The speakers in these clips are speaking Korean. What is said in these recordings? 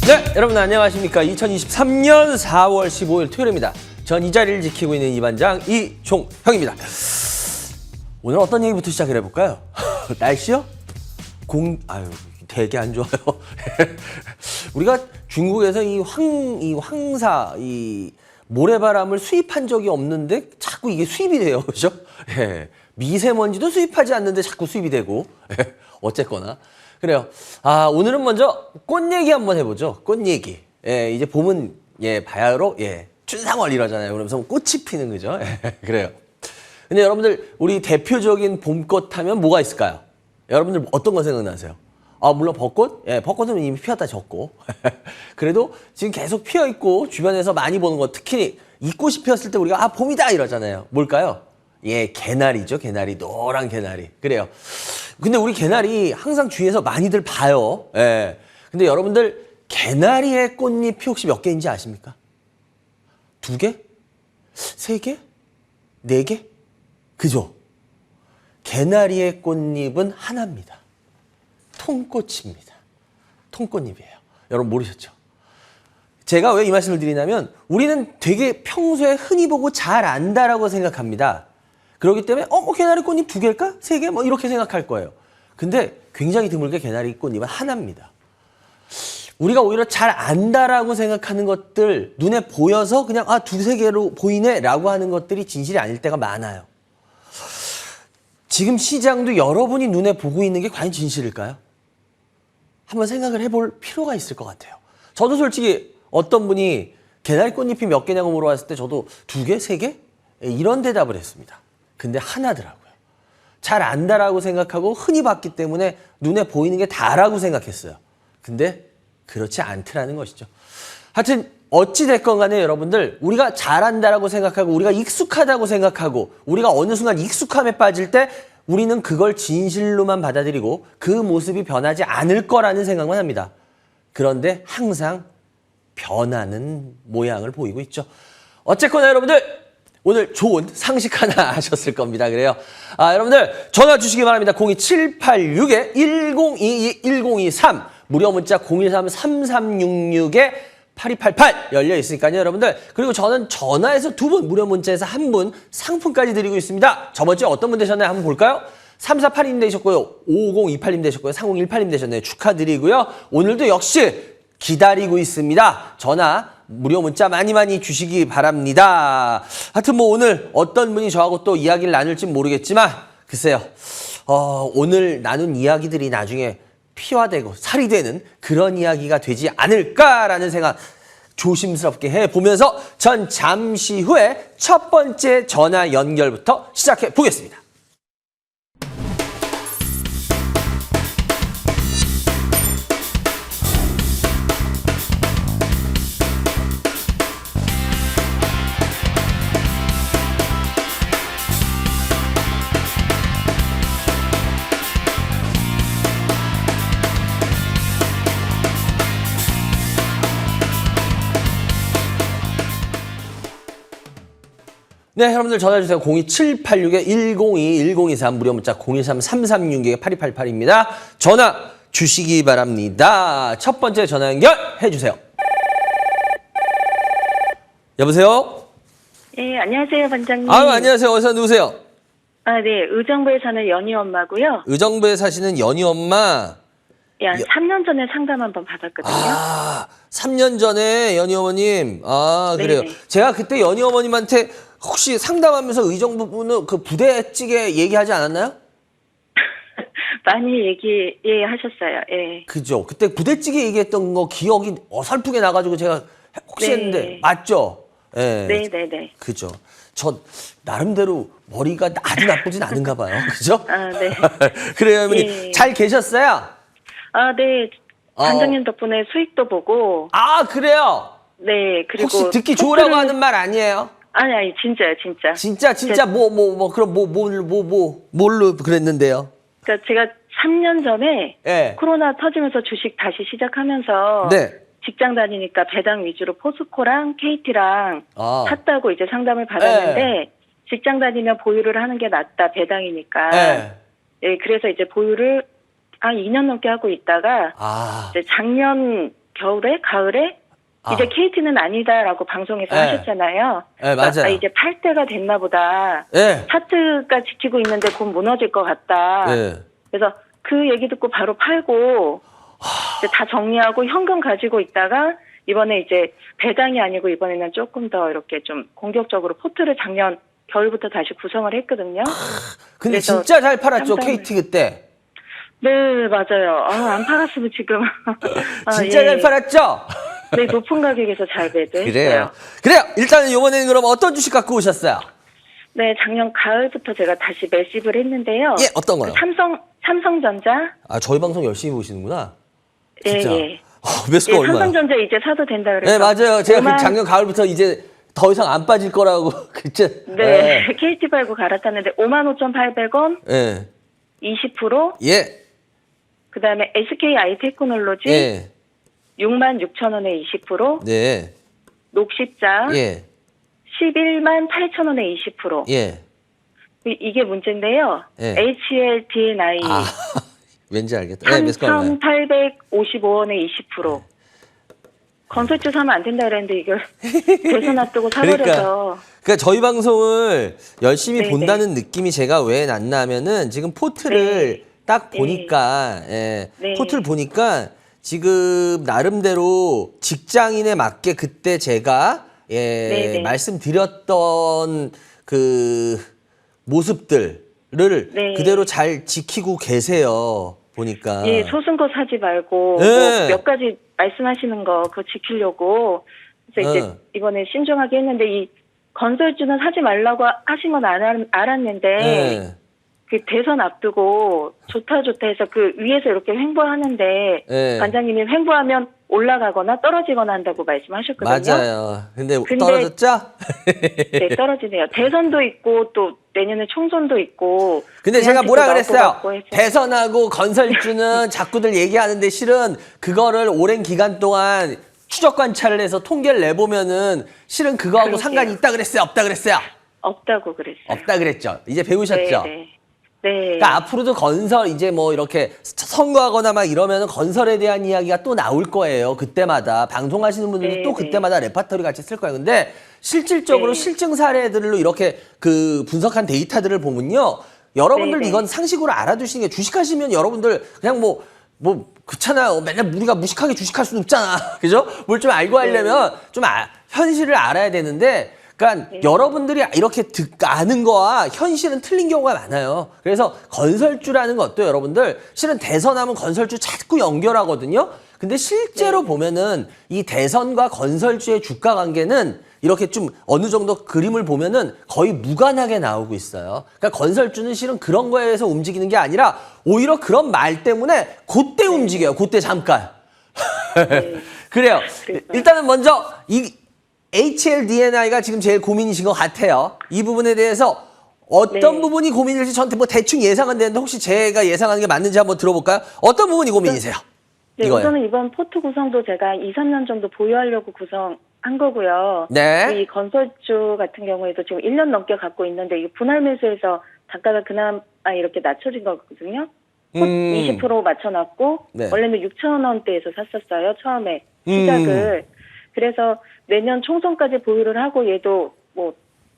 네, 여러분 안녕하십니까. 2023년 4월 15일 토요일입니다. 전 이 자리를 지키고 있는 이반장 이종형입니다. 오늘 어떤 얘기부터 시작을 해볼까요? 날씨요? 되게 안 좋아요. 우리가 중국에서 이 황사, 이 모래바람을 수입한 적이 없는데 자꾸 이게 수입이 돼요. 그죠? 예. 미세먼지도 수입하지 않는데 자꾸 수입이 되고. 예. 어쨌거나. 그래요. 오늘은 먼저 꽃 얘기 한번 해보죠. 꽃 얘기. 예, 이제 봄은, 바야로, 춘상월 이러잖아요. 그러면서 꽃이 피는 거죠. 예, 그래요. 근데 여러분들, 우리 대표적인 봄꽃 하면 뭐가 있을까요? 여러분들 어떤 거 생각나세요? 물론 벚꽃? 예, 벚꽃은 이미 피었다 졌고. 그래도 지금 계속 피어있고, 주변에서 많이 보는 거, 특히 이 꽃이 피었을 때 우리가, 봄이다! 이러잖아요. 뭘까요? 개나리죠, 개나리. 노란 개나리. 그래요. 근데 우리 개나리 항상 주위에서 많이들 봐요. 예. 근데 여러분들, 개나리의 꽃잎이 혹시 몇 개인지 아십니까? 2개? 3개? 4개? 그죠? 개나리의 꽃잎은 하나입니다. 통꽃입니다. 통꽃잎이에요. 여러분 모르셨죠? 제가 왜 이 말씀을 드리냐면 우리는 되게 평소에 흔히 보고 잘 안다라고 생각합니다. 그렇기 때문에 개나리 꽃잎 2개일까? 3개? 이렇게 생각할 거예요. 근데 굉장히 드물게 개나리 꽃잎은 하나입니다. 우리가 오히려 잘 안다라고 생각하는 것들, 눈에 보여서 그냥 2-3개로 보이네 라고 하는 것들이 진실이 아닐 때가 많아요. 지금 시장도 여러분이 눈에 보고 있는 게 과연 진실일까요? 한번 생각을 해볼 필요가 있을 것 같아요. 저도 솔직히 어떤 분이 개나리 꽃잎이 몇 개냐고 물어봤을 때 저도 2개? 3개? 이런 대답을 했습니다. 근데 하나더라고요. 잘 안다라고 생각하고 흔히 봤기 때문에 눈에 보이는 게 다라고 생각했어요. 근데 그렇지 않더라는 것이죠. 하여튼 어찌됐건 간에 여러분들 우리가 잘한다라고 생각하고 우리가 익숙하다고 생각하고 우리가 어느 순간 익숙함에 빠질 때 우리는 그걸 진실로만 받아들이고 그 모습이 변하지 않을 거라는 생각만 합니다. 그런데 항상 변하는 모양을 보이고 있죠. 어쨌거나 여러분들 오늘 좋은 상식 하나 하셨을 겁니다. 그래요. 여러분들 전화 주시기 바랍니다. 02786-1022-1023 무료 문자 013-3366-8288 열려 있으니까요, 여러분들. 그리고 저는 전화해서 2분, 무료 문자에서 1분 상품까지 드리고 있습니다. 저번 주에 어떤 분 되셨나요? 한번 볼까요? 3482님 되셨고요. 5028님 되셨고요. 3018님 되셨네요. 축하드리고요. 오늘도 역시 기다리고 있습니다. 전화, 무료 문자 많이 주시기 바랍니다. 하여튼 오늘 어떤 분이 저하고 또 이야기를 나눌지 모르겠지만 글쎄요. 오늘 나눈 이야기들이 나중에 피화되고 살이 되는 그런 이야기가 되지 않을까라는 생각 조심스럽게 해보면서 전 잠시 후에 첫 번째 전화 연결부터 시작해 보겠습니다. 네, 여러분들 전화주세요. 02786-1022-1023 무료 문자 013-3366-8288입니다. 전화 주시기 바랍니다. 첫 번째 전화 연결 해주세요. 여보세요? 네, 안녕하세요, 반장님. 안녕하세요. 어디서 누구세요? 네, 의정부에 사는 연희 엄마고요. 의정부에 사시는 연희 엄마. 한 3년 전에 상담 한번 받았거든요. 3년 전에 연희 어머님. 그래요. 네네. 제가 그때 연희 어머님한테 혹시 상담하면서 의정부는 그 부대찌개 얘기하지 않았나요? 많이 하셨어요. 예. 그죠. 그때 부대찌개 얘기했던 거 기억이 어설프게 나가지고 제가 혹시 했는데 맞죠? 예. 네네네. 그죠. 저 나름대로 머리가 아주 나쁘진 않은가 봐요. 그죠? 네. 그래요, 어머니. 예. 잘 계셨어요? 네. 반장님 덕분에 수익도 보고. 그래요? 네, 그리고. 혹시 듣기 좋으라고 하는 말 아니에요? 아니, 진짜요, 진짜. 진짜 그럼 뭘로 그랬는데요? 그러니까 제가 3년 전에 예. 코로나 터지면서 주식 다시 시작하면서 네. 직장 다니니까 배당 위주로 포스코랑 KT랑 아. 샀다고 이제 상담을 받았는데 직장 다니면 보유를 하는 게 낫다, 배당이니까. 예. 예, 그래서 이제 보유를 한 2년 넘게 하고 있다가 이제 작년 겨울에 가을에 이제 KT는 아니다라고 방송에서 네. 하셨잖아요. 네, 맞아요. 이제 팔 때가 됐나 보다. 예. 차트가 지키고 있는데 곧 무너질 것 같다. 예. 그래서 그 얘기 듣고 바로 팔고 이제 다 정리하고 현금 가지고 있다가 이번에 이제 배당이 아니고 이번에는 조금 더 이렇게 좀 공격적으로 포트를 작년 겨울부터 다시 구성을 했거든요. 근데 그래서 진짜 잘 팔았죠, 깜짝 KT 그때. 네, 맞아요. 안 팔았으면 지금. 진짜 예. 잘 팔았죠? 네, 높은 가격에서 잘 매도했어요. 그래요. 일단은 이번에는 그럼 어떤 주식 갖고 오셨어요? 네, 작년 가을부터 제가 다시 매집을 했는데요. 예, 어떤 거요? 삼성전자. 아, 저희 방송 열심히 보시는구나. 예, 진짜. 예. 매수가 예, 얼마요? 삼성전자 이제 사도 된다 그래서. 네, 맞아요. 제가 그 5만 작년 가을부터 이제 더 이상 안 빠질 거라고. 그치? 네, KT 팔고 갈아탔는데 55,800원, 예. 20%. 예. 그 다음에 SKI 테크놀로지 예. 66,000원에 20%. 네. 녹십자 예. 118,000원에 20%. 예. 이게 문제인데요. 예. HLDNI 아, 왠지 알겠다. 예, 매수가 얼마요? 3,855원에 20%. 건설주 사면 안 된다 그랬는데 이걸 대선 앞두고 사버려서. 그러니까 저희 방송을 열심히 네네. 본다는 느낌이 제가 왜 났냐면은 지금 포트를 네. 딱 보니까 예, 네. 포트를 보니까 지금 나름대로 직장인에 맞게 그때 제가 네네. 말씀드렸던 그 모습들을 네. 그대로 잘 지키고 계세요. 보니까. 예, 소순 거 사지 말고 네. 뭐 몇 가지 말씀하시는 거 그거 지키려고 그래서 이제 이번에 신중하게 했는데 이 건설주는 사지 말라고 하신 건 알았는데 예. 그 대선 앞두고 좋다 해서 그 위에서 이렇게 횡보하는데 예. 관장님이 횡보하면 올라가거나 떨어지거나 한다고 말씀하셨거든요. 맞아요. 근데 근데- 떨어졌죠? 네, 떨어지네요. 대선도 있고 또 내년에 총선도 있고. 근데 제가 그냥 뭐라 찍고 그랬어요? 나올 것 같고 해서. 대선하고 건설주는 자꾸들 얘기하는데 실은 그거를 오랜 기간 동안 추적 관찰을 해서 통계를 내보면은 실은 그거하고 그러게요. 상관이 있다 그랬어요? 없다 그랬어요? 없다고 그랬어요. 없다 그랬죠. 이제 배우셨죠? 네, 네. 네. 그러니까 앞으로도 건설 이제 뭐 이렇게 선거하거나 막 이러면은 건설에 대한 이야기가 또 나올 거예요. 그때마다 방송하시는 분들도 네, 또 네. 그때마다 레파토리 같이 쓸 거예요. 근데 실질적으로 네. 실증 사례들로 이렇게 그 분석한 데이터들을 보면요. 여러분들 네, 네. 이건 상식으로 알아두시는 게 주식하시면 여러분들 그냥 뭐 그렇잖아요. 맨날 우리가 무식하게 주식할 수는 없잖아. 그죠? 뭘 좀 알고 하려면 좀 현실을 알아야 되는데 그러니까 여러분들이 이렇게 아는 거와 현실은 틀린 경우가 많아요. 그래서 건설주라는 것도 여러분들 실은 대선하면 건설주 자꾸 연결하거든요. 근데 실제로 보면은 이 대선과 건설주의 주가 관계는 이렇게 좀 어느 정도 그림을 보면은 거의 무관하게 나오고 있어요. 그러니까 건설주는 실은 그런 거에 의해서 움직이는 게 아니라 오히려 그런 말 때문에 그때 움직여요. 그때 잠깐. 그래요. 그래서- 일단은 먼저 이 HLDNI가 지금 제일 고민이신 것 같아요. 이 부분에 대해서 어떤 네. 부분이 고민일지 저한테 뭐 대충 예상은 되는데 혹시 제가 예상하는 게 맞는지 한번 들어볼까요? 어떤 부분이 고민이세요? 네, 이거예요. 우선은 이번 포트 구성도 제가 2, 3년 정도 보유하려고 구성한 거고요. 네. 이 건설주 같은 경우에도 지금 1년 넘게 갖고 있는데 이게 분할 매수해서 단가가 그나마 이렇게 낮춰진 거거든요. 20% 맞춰놨고 네. 원래는 6,000원대에서 샀었어요. 처음에 시작을. 그래서 내년 총선까지 보유를 하고 얘도 뭐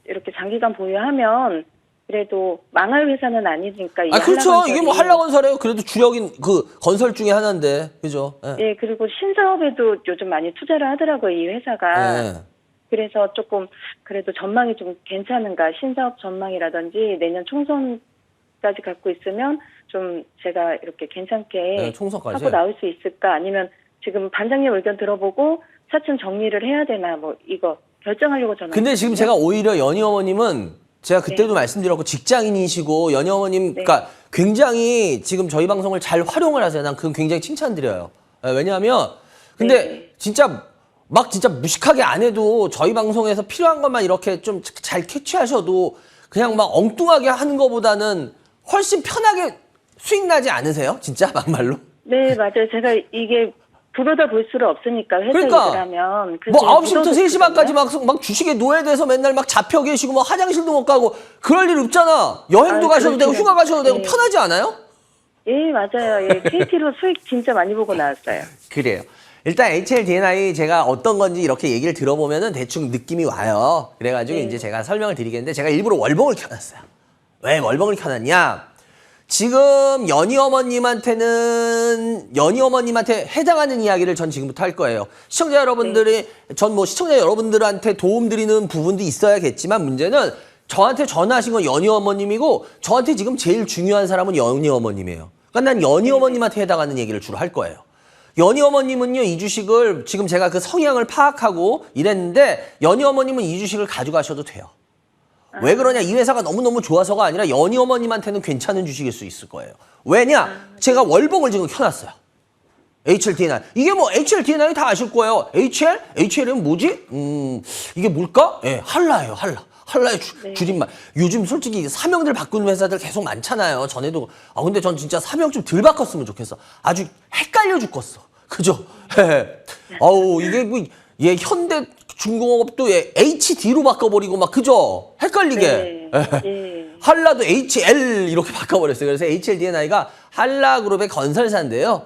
이렇게 장기간 보유하면 그래도 망할 회사는 아니니까. 이 그렇죠. 한라건설이. 이게 뭐 한라건설이에요. 그래도 주력인 그 건설 중에 하나인데, 그죠? 예. 예, 그리고 신사업에도 요즘 많이 투자를 하더라고요, 이 회사가. 예. 그래서 조금 그래도 전망이 좀 괜찮은가, 신사업 전망이라든지 내년 총선까지 갖고 있으면 좀 제가 이렇게 괜찮게 네, 총선까지. 하고 나올 수 있을까, 아니면 지금 반장님 의견 들어보고 차츰 정리를 해야 되나, 뭐 이거 결정하려고 전화. 근데 지금 제가 오히려 연희 어머님은 제가 그때도 말씀드렸고 직장인이시고 연희 어머님 그러니까 굉장히 지금 저희 방송을 잘 활용을 하세요. 난 그건 굉장히 칭찬드려요. 예, 왜냐하면 근데 진짜 무식하게 안 해도 저희 방송에서 필요한 것만 이렇게 좀 잘 캐치하셔도 그냥 막 엉뚱하게 하는 것보다는 훨씬 편하게 수익 나지 않으세요? 진짜 막말로? 네, 맞아요. 제가 이게 부러다 볼 수는 없으니까 회사 그러니까 일을 하면. 뭐 9시부터 3시 반까지 막 주식에 노예돼서 맨날 막 잡혀 계시고 뭐 화장실도 못 가고 그럴 일 없잖아. 여행도 가셔도 되고 휴가 가셔도 되고 네. 편하지 않아요? 예, 맞아요. 예, KT로 수익 진짜 많이 보고 나왔어요. 그래요. 일단 HLDNI 제가 어떤 건지 이렇게 얘기를 들어보면은 대충 느낌이 와요. 그래가지고 네. 이제 제가 설명을 드리겠는데 제가 일부러 월봉을 켜놨어요. 왜 월봉을 켜놨냐? 지금 연희 어머님한테 해당하는 이야기를 전 지금부터 할 거예요. 시청자 여러분들이 전 뭐 시청자 여러분들한테 도움 드리는 부분도 있어야겠지만 문제는 저한테 전화하신 건 연희 어머님이고 저한테 지금 제일 중요한 사람은 연희 어머님이에요. 그러니까 난 연희 어머님한테 해당하는 얘기를 주로 할 거예요. 연희 어머님은요, 이 주식을 지금 제가 그 성향을 파악하고 이랬는데 연희 어머님은 이 주식을 가져가셔도 돼요. 왜 그러냐? 이 회사가 너무너무 좋아서가 아니라 연희 어머님한테는 괜찮은 주식일 수 있을 거예요. 왜냐? 제가 월봉을 지금 켜놨어요. HLDNI. 이게 뭐 HLDNI 다 아실 거예요. HL은 뭐지? 이게 뭘까? 예, 한라예요, 한라. 한라의 줄임말. 요즘 솔직히 사명들 바꾸는 회사들 계속 많잖아요. 전에도. 근데 전 진짜 사명 좀 덜 바꿨으면 좋겠어. 아주 헷갈려 죽겠어. 그죠? 이게 뭐, 현대 중공업도 HD로 바꿔버리고 막, 그죠? 헷갈리게. 한라도 HL 이렇게 바꿔버렸어요. 그래서 HLDNI가 한라그룹의 건설사인데요.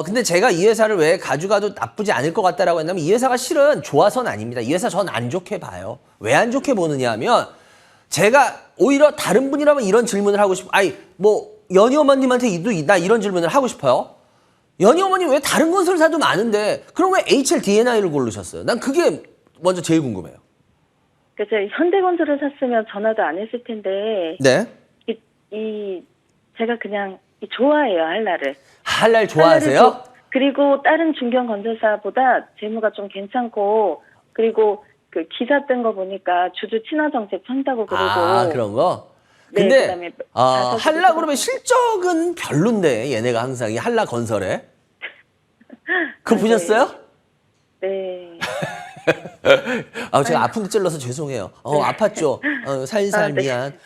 근데 제가 이 회사를 왜 가져가도 나쁘지 않을 것 같다라고 했냐면 이 회사가 실은 좋아서는 아닙니다. 이 회사 전 안 좋게 봐요. 왜 안 좋게 보느냐 하면 제가 오히려 다른 분이라면 이런 질문을 하고 싶어. 연희 어머님한테 나 이런 질문을 하고 싶어요. 연희 어머님 왜 다른 건설사도 많은데 그럼 왜 HLDNI를 고르셨어요? 난 그게 먼저 제일 궁금해요. 그래서 현대건설을 샀으면 전화도 안 했을 텐데. 네. 제가 그냥 좋아해요, 한라를. 한라를 좋아하세요? 그리고 다른 중견 건설사보다 재무가 좀 괜찮고, 그리고 그 기사 뜬 거 보니까 주주 친화 정책 한다고 그러고. 그런 거? 네, 근데 그다음에 한라그룹의 실적은 별론데 얘네가 항상 이 한라건설에. 그거 보셨어요? 네. 제가 아픈 데 찔러서 죄송해요. 아팠죠? 살살 네. 미안.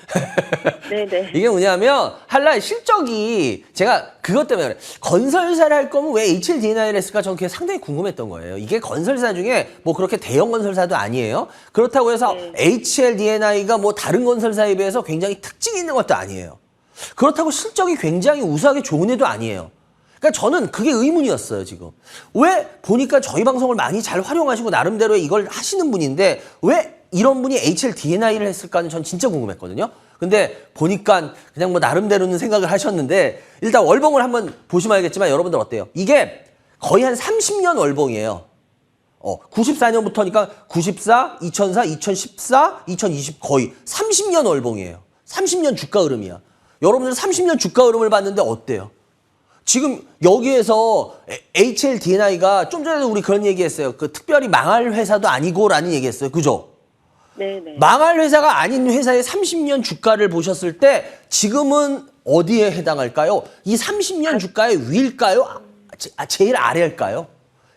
네네. 이게 뭐냐면, 한라의 실적이, 제가 그것 때문에 그래. 건설사를 할 거면 왜 HLDNI를 했을까? 저는 그게 상당히 궁금했던 거예요. 이게 건설사 중에 뭐 그렇게 대형 건설사도 아니에요. 그렇다고 해서 HLDNI가 뭐 다른 건설사에 비해서 굉장히 특징이 있는 것도 아니에요. 그렇다고 실적이 굉장히 우수하게 좋은 애도 아니에요. 그러니까 저는 그게 의문이었어요, 지금. 왜 보니까 저희 방송을 많이 잘 활용하시고 나름대로 이걸 하시는 분인데 왜 이런 분이 HLDNI를 했을까는 전 진짜 궁금했거든요. 근데 보니까 그냥 뭐 나름대로는 생각을 하셨는데 일단 월봉을 한번 보시면 알겠지만 여러분들 어때요? 이게 거의 한 30년 월봉이에요. 94년부터니까 94, 2004, 2014, 2020 거의 30년 월봉이에요. 30년 주가 흐름이야. 여러분들 30년 주가 흐름을 봤는데 어때요? 지금 여기에서 HLDNI가 좀 전에도 우리 그런 얘기했어요. 그 특별히 망할 회사도 아니고라는 얘기했어요. 그죠? 네네. 망할 회사가 아닌 회사의 30년 주가를 보셨을 때 지금은 어디에 해당할까요? 이 30년 주가의 위일까요? 제일 아래일까요?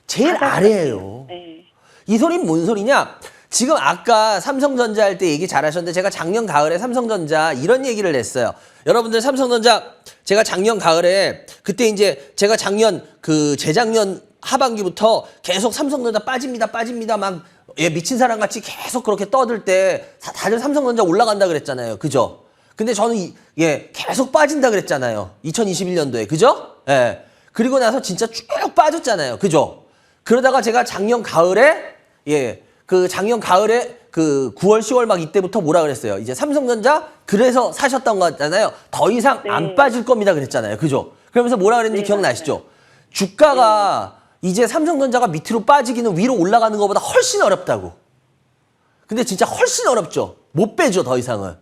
제일 아래예요. 네. 이 소리는 뭔 소리냐? 지금 아까 삼성전자 할 때 얘기 잘하셨는데 제가 작년 가을에 삼성전자 이런 얘기를 했어요. 여러분들 삼성전자 제가 작년 가을에 그때 이제 제가 재작년 하반기부터 계속 삼성전자 빠집니다 막 미친 사람 같이 계속 그렇게 떠들 때 다들 삼성전자 올라간다 그랬잖아요. 그죠? 근데 저는 계속 빠진다 그랬잖아요. 2021년도에. 그죠? 예. 그리고 나서 진짜 쭉 빠졌잖아요. 그죠? 그러다가 제가 작년 가을에 작년 가을에 9월, 10월 막 이때부터 뭐라 그랬어요? 이제 삼성전자 그래서 사셨던 거잖아요. 더 이상 안 빠질 겁니다 그랬잖아요. 그죠? 그러면서 뭐라 그랬는지 기억나시죠? 주가가 이제 삼성전자가 밑으로 빠지기는 위로 올라가는 것보다 훨씬 어렵다고. 근데 진짜 훨씬 어렵죠. 못 빼죠, 더 이상은.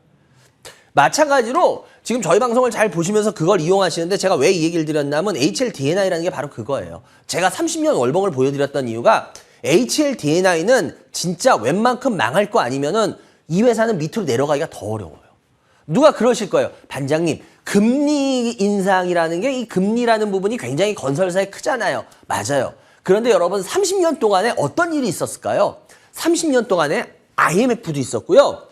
마찬가지로 지금 저희 방송을 잘 보시면서 그걸 이용하시는데 제가 왜 이 얘기를 드렸냐면 HLDNI라는 게 바로 그거예요. 제가 30년 월봉을 보여드렸던 이유가 HLDNI는 진짜 웬만큼 망할 거 아니면은 이 회사는 밑으로 내려가기가 더 어려워요. 누가 그러실 거예요. 반장님, 금리 인상이라는 게 이 금리라는 부분이 굉장히 건설사에 크잖아요. 맞아요. 그런데 여러분 30년 동안에 어떤 일이 있었을까요? 30년 동안에 IMF도 있었고요.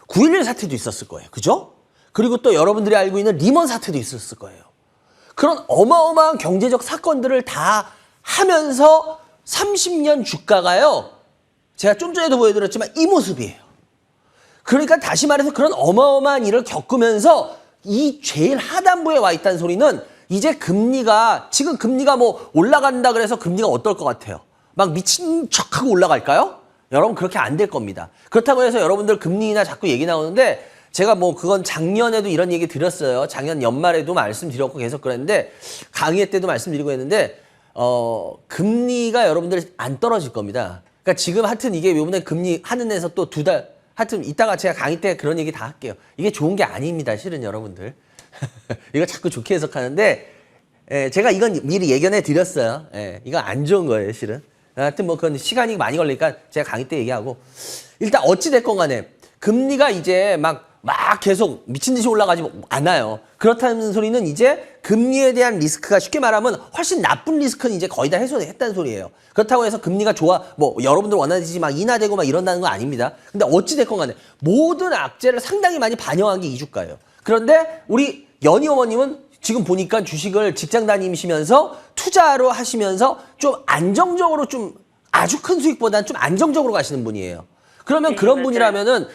9.11 사태도 있었을 거예요. 그죠? 그리고 또 여러분들이 알고 있는 리먼 사태도 있었을 거예요. 그런 어마어마한 경제적 사건들을 다 하면서 30년 주가가요. 제가 좀 전에도 보여드렸지만 이 모습이에요. 그러니까 다시 말해서 그런 어마어마한 일을 겪으면서 이 제일 하단부에 와 있다는 소리는 이제 금리가 지금 금리가 뭐 올라간다 그래서 금리가 어떨 것 같아요? 막 미친 척하고 올라갈까요? 여러분 그렇게 안 될 겁니다. 그렇다고 해서 여러분들 금리나 자꾸 얘기 나오는데 제가 뭐 그건 작년에도 이런 얘기 드렸어요. 작년 연말에도 말씀드렸고 계속 그랬는데 강의 때도 말씀드리고 했는데 금리가 여러분들 안 떨어질 겁니다. 그러니까 지금 하여튼 이게 요번에 금리 하는 데서 또 2달 하여튼 이따가 제가 강의 때 그런 얘기 다 할게요. 이게 좋은 게 아닙니다. 실은 여러분들. 이거 자꾸 좋게 해석하는데 제가 이건 미리 예견해 드렸어요. 이거 안 좋은 거예요, 실은. 하여튼 뭐 그건 시간이 많이 걸리니까 제가 강의 때 얘기하고 일단 어찌 됐건 간에 금리가 이제 막 계속 미친 듯이 올라가지 않아요. 그렇다는 소리는 이제 금리에 대한 리스크가 쉽게 말하면 훨씬 나쁜 리스크는 이제 거의 다 해소했다는 소리예요. 그렇다고 해서 금리가 좋아 뭐 여러분들 원하듯이 막 인하되고 막 이런다는 거 아닙니다. 근데 어찌 됐건 간에 모든 악재를 상당히 많이 반영한 게 이 주가예요. 그런데 우리 연희 어머님은 지금 보니까 주식을 직장 다니시면서 투자로 하시면서 좀 안정적으로 좀 아주 큰 수익보다는 좀 안정적으로 가시는 분이에요. 그러면 네, 그런 맞아요. 분이라면은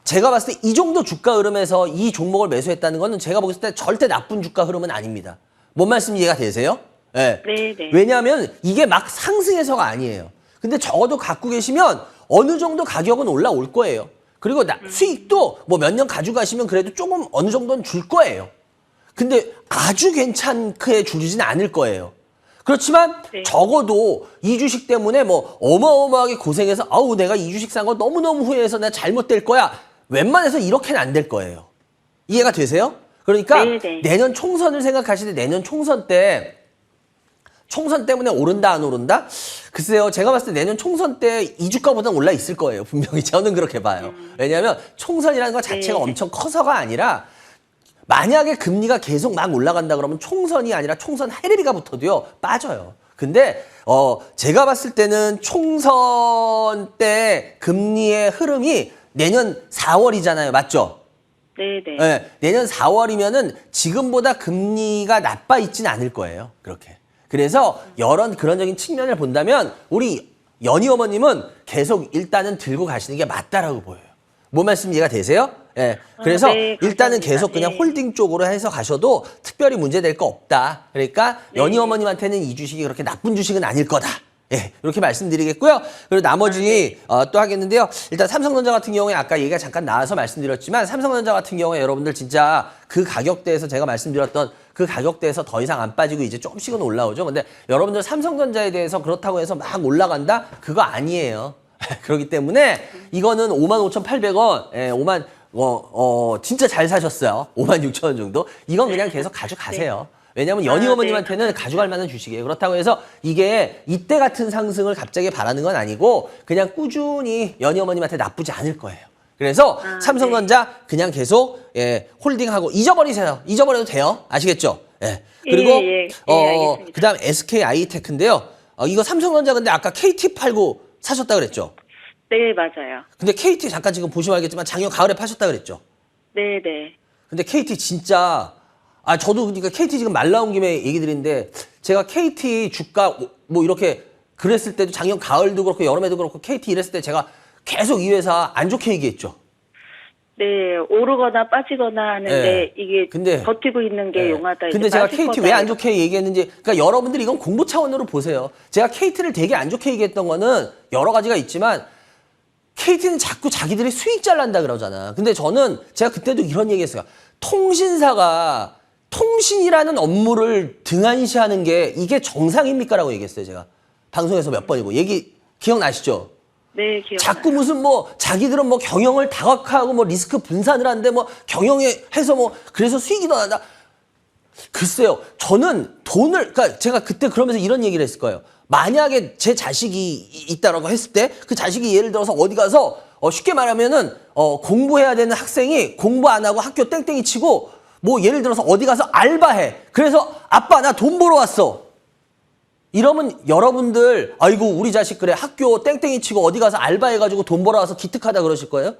제가 봤을 때 이 정도 주가 흐름에서 이 종목을 매수했다는 거는 제가 보겠을 때 절대 나쁜 주가 흐름은 아닙니다. 뭔 말씀 이해가 되세요? 네. 네. 왜냐하면 이게 막 상승해서가 아니에요. 근데 적어도 갖고 계시면 어느 정도 가격은 올라올 거예요. 그리고 수익도 뭐 몇 년 가져가시면 그래도 조금 어느 정도는 줄 거예요. 근데 아주 괜찮게 줄이진 않을 거예요. 그렇지만 네. 적어도 이 주식 때문에 뭐 어마어마하게 고생해서 아우 내가 이 주식 산 거 너무너무 후회해서 내가 잘못될 거야. 웬만해서 이렇게는 안 될 거예요. 이해가 되세요? 그러니까 네네. 내년 총선을 생각하실 때 내년 총선 때 총선 때문에 오른다 안 오른다? 글쎄요. 제가 봤을 때 내년 총선 때 이 주가보다는 올라 있을 거예요. 분명히 저는 그렇게 봐요. 왜냐하면 총선이라는 것 자체가 네. 엄청 커서가 아니라 만약에 금리가 계속 막 올라간다 그러면 총선이 아니라 총선 해리비가 붙어도요 빠져요. 근데 제가 봤을 때는 총선 때 금리의 흐름이 내년 4월이잖아요. 맞죠? 네네. 네, 내년 4월이면은 지금보다 금리가 나빠 있지는 않을 거예요. 그렇게. 그래서 여러 그런적인 측면을 본다면 우리 연희 어머님은 계속 일단은 들고 가시는 게 맞다라고 보여요. 뭔 말씀 이해가 되세요? 예. 그래서 네, 일단은 감사합니다. 계속 그냥 네. 홀딩 쪽으로 해서 가셔도 특별히 문제될 거 없다. 그러니까 네. 연희 어머님한테는 이 주식이 그렇게 나쁜 주식은 아닐 거다. 예, 이렇게 말씀드리겠고요. 그리고 나머지 또 하겠는데요. 일단 삼성전자 같은 경우에 아까 얘기가 잠깐 나와서 말씀드렸지만 삼성전자 같은 경우에 여러분들 진짜 그 가격대에서 제가 말씀드렸던 그 가격대에서 더 이상 안 빠지고 이제 조금씩은 올라오죠. 근데 여러분들 삼성전자에 대해서 그렇다고 해서 막 올라간다? 그거 아니에요. 그렇기 때문에 이거는 55,800원, 예, 5만 진짜 잘 사셨어요. 56,000원 정도. 이건 그냥 계속 가져가세요. 왜냐하면 연희 네, 어머님한테는 가져갈 만한 주식이에요. 그렇다고 해서 이게 이때 같은 상승을 갑자기 바라는 건 아니고 그냥 꾸준히 연희 어머님한테 나쁘지 않을 거예요. 그래서 삼성전자 그냥 계속 홀딩하고 잊어버리세요. 잊어버려도 돼요. 아시겠죠? 예. 그리고 알겠습니다. 그다음 SK 하이테크인데요. 이거 삼성전자 근데 아까 KT 팔고 사셨다 그랬죠? 네, 맞아요. 근데 KT 잠깐 지금 보시면 알겠지만 작년 가을에 파셨다 그랬죠? 네네. 근데 KT 진짜 저도 그러니까 KT 지금 말 나온 김에 얘기 드리는데 제가 KT 주가 뭐 이렇게 그랬을 때도 작년 가을도 그렇고 여름에도 그렇고 KT 이랬을 때 제가 계속 이 회사 안 좋게 얘기했죠. 네, 오르거나 빠지거나 하는데 이게 근데 버티고 있는 게 용하다. 이제 근데 제가 빠질 KT 거다. 왜 안 좋게 얘기했는지 그러니까 여러분들이 이건 공부 차원으로 보세요. 제가 KT를 되게 안 좋게 얘기했던 거는 여러 가지가 있지만 KT는 자꾸 자기들이 수익 잘 난다 그러잖아. 근데 저는 제가 그때도 이런 얘기했어요. 통신사가 통신이라는 업무를 등한시하는 게 이게 정상입니까라고 얘기했어요. 제가 방송에서 몇 번이고 얘기 기억나시죠? 네, 기억. 자꾸 무슨 뭐 자기들은 뭐 경영을 다각화하고 뭐 리스크 분산을 하는데 뭐 경영에 해서 뭐 그래서 수익이 더 난다. 글쎄요. 저는 돈을 그러니까 제가 그때 그러면서 이런 얘기를 했을 거예요. 만약에 제 자식이 있다라고 했을 때 그 자식이 예를 들어서 어디 가서 쉽게 말하면은 공부해야 되는 학생이 공부 안 하고 학교 땡땡이 치고 뭐 예를 들어서 어디 가서 알바해. 그래서 아빠 나 돈 벌어 왔어. 이러면 여러분들 아이고 우리 자식 그래 학교 땡땡이 치고 어디 가서 알바해가지고 돈 벌어와서 기특하다 그러실 거예요?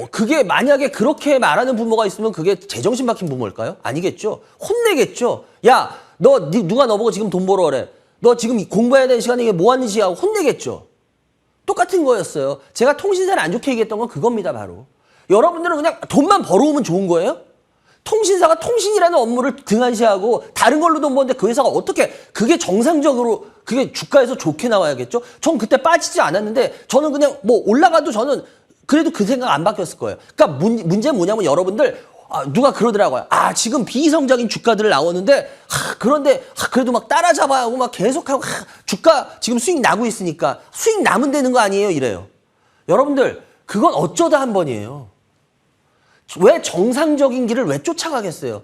그게 만약에 그렇게 말하는 부모가 있으면 그게 제정신 박힌 부모일까요? 아니겠죠. 혼내겠죠. 야, 누가 너보고 지금 돈 벌어 그래. 너 지금 공부해야 되는 시간에 이게 뭐 하는 짓이야 하고 혼내겠죠. 똑같은 거였어요. 제가 통신사를 안 좋게 얘기했던 건 그겁니다 바로. 여러분들은 그냥 돈만 벌어오면 좋은 거예요? 통신사가 통신이라는 업무를 등한시하고 다른 걸로 돈 버는데 그 회사가 어떻게 그게 정상적으로 그게 주가에서 좋게 나와야겠죠? 전 그때 빠지지 않았는데 저는 그냥 뭐 올라가도 저는 그래도 그 생각 안 바뀌었을 거예요. 그러니까 문제는 뭐냐면 여러분들 누가 그러더라고요. 지금 비이성적인 주가들을 나오는데 그런데 그래도 막 따라잡아야 하고 막 계속하고 주가 지금 수익 나고 있으니까 수익 나면 되는 거 아니에요? 이래요. 여러분들 그건 어쩌다 한 번이에요. 왜 정상적인 길을 왜 쫓아가겠어요?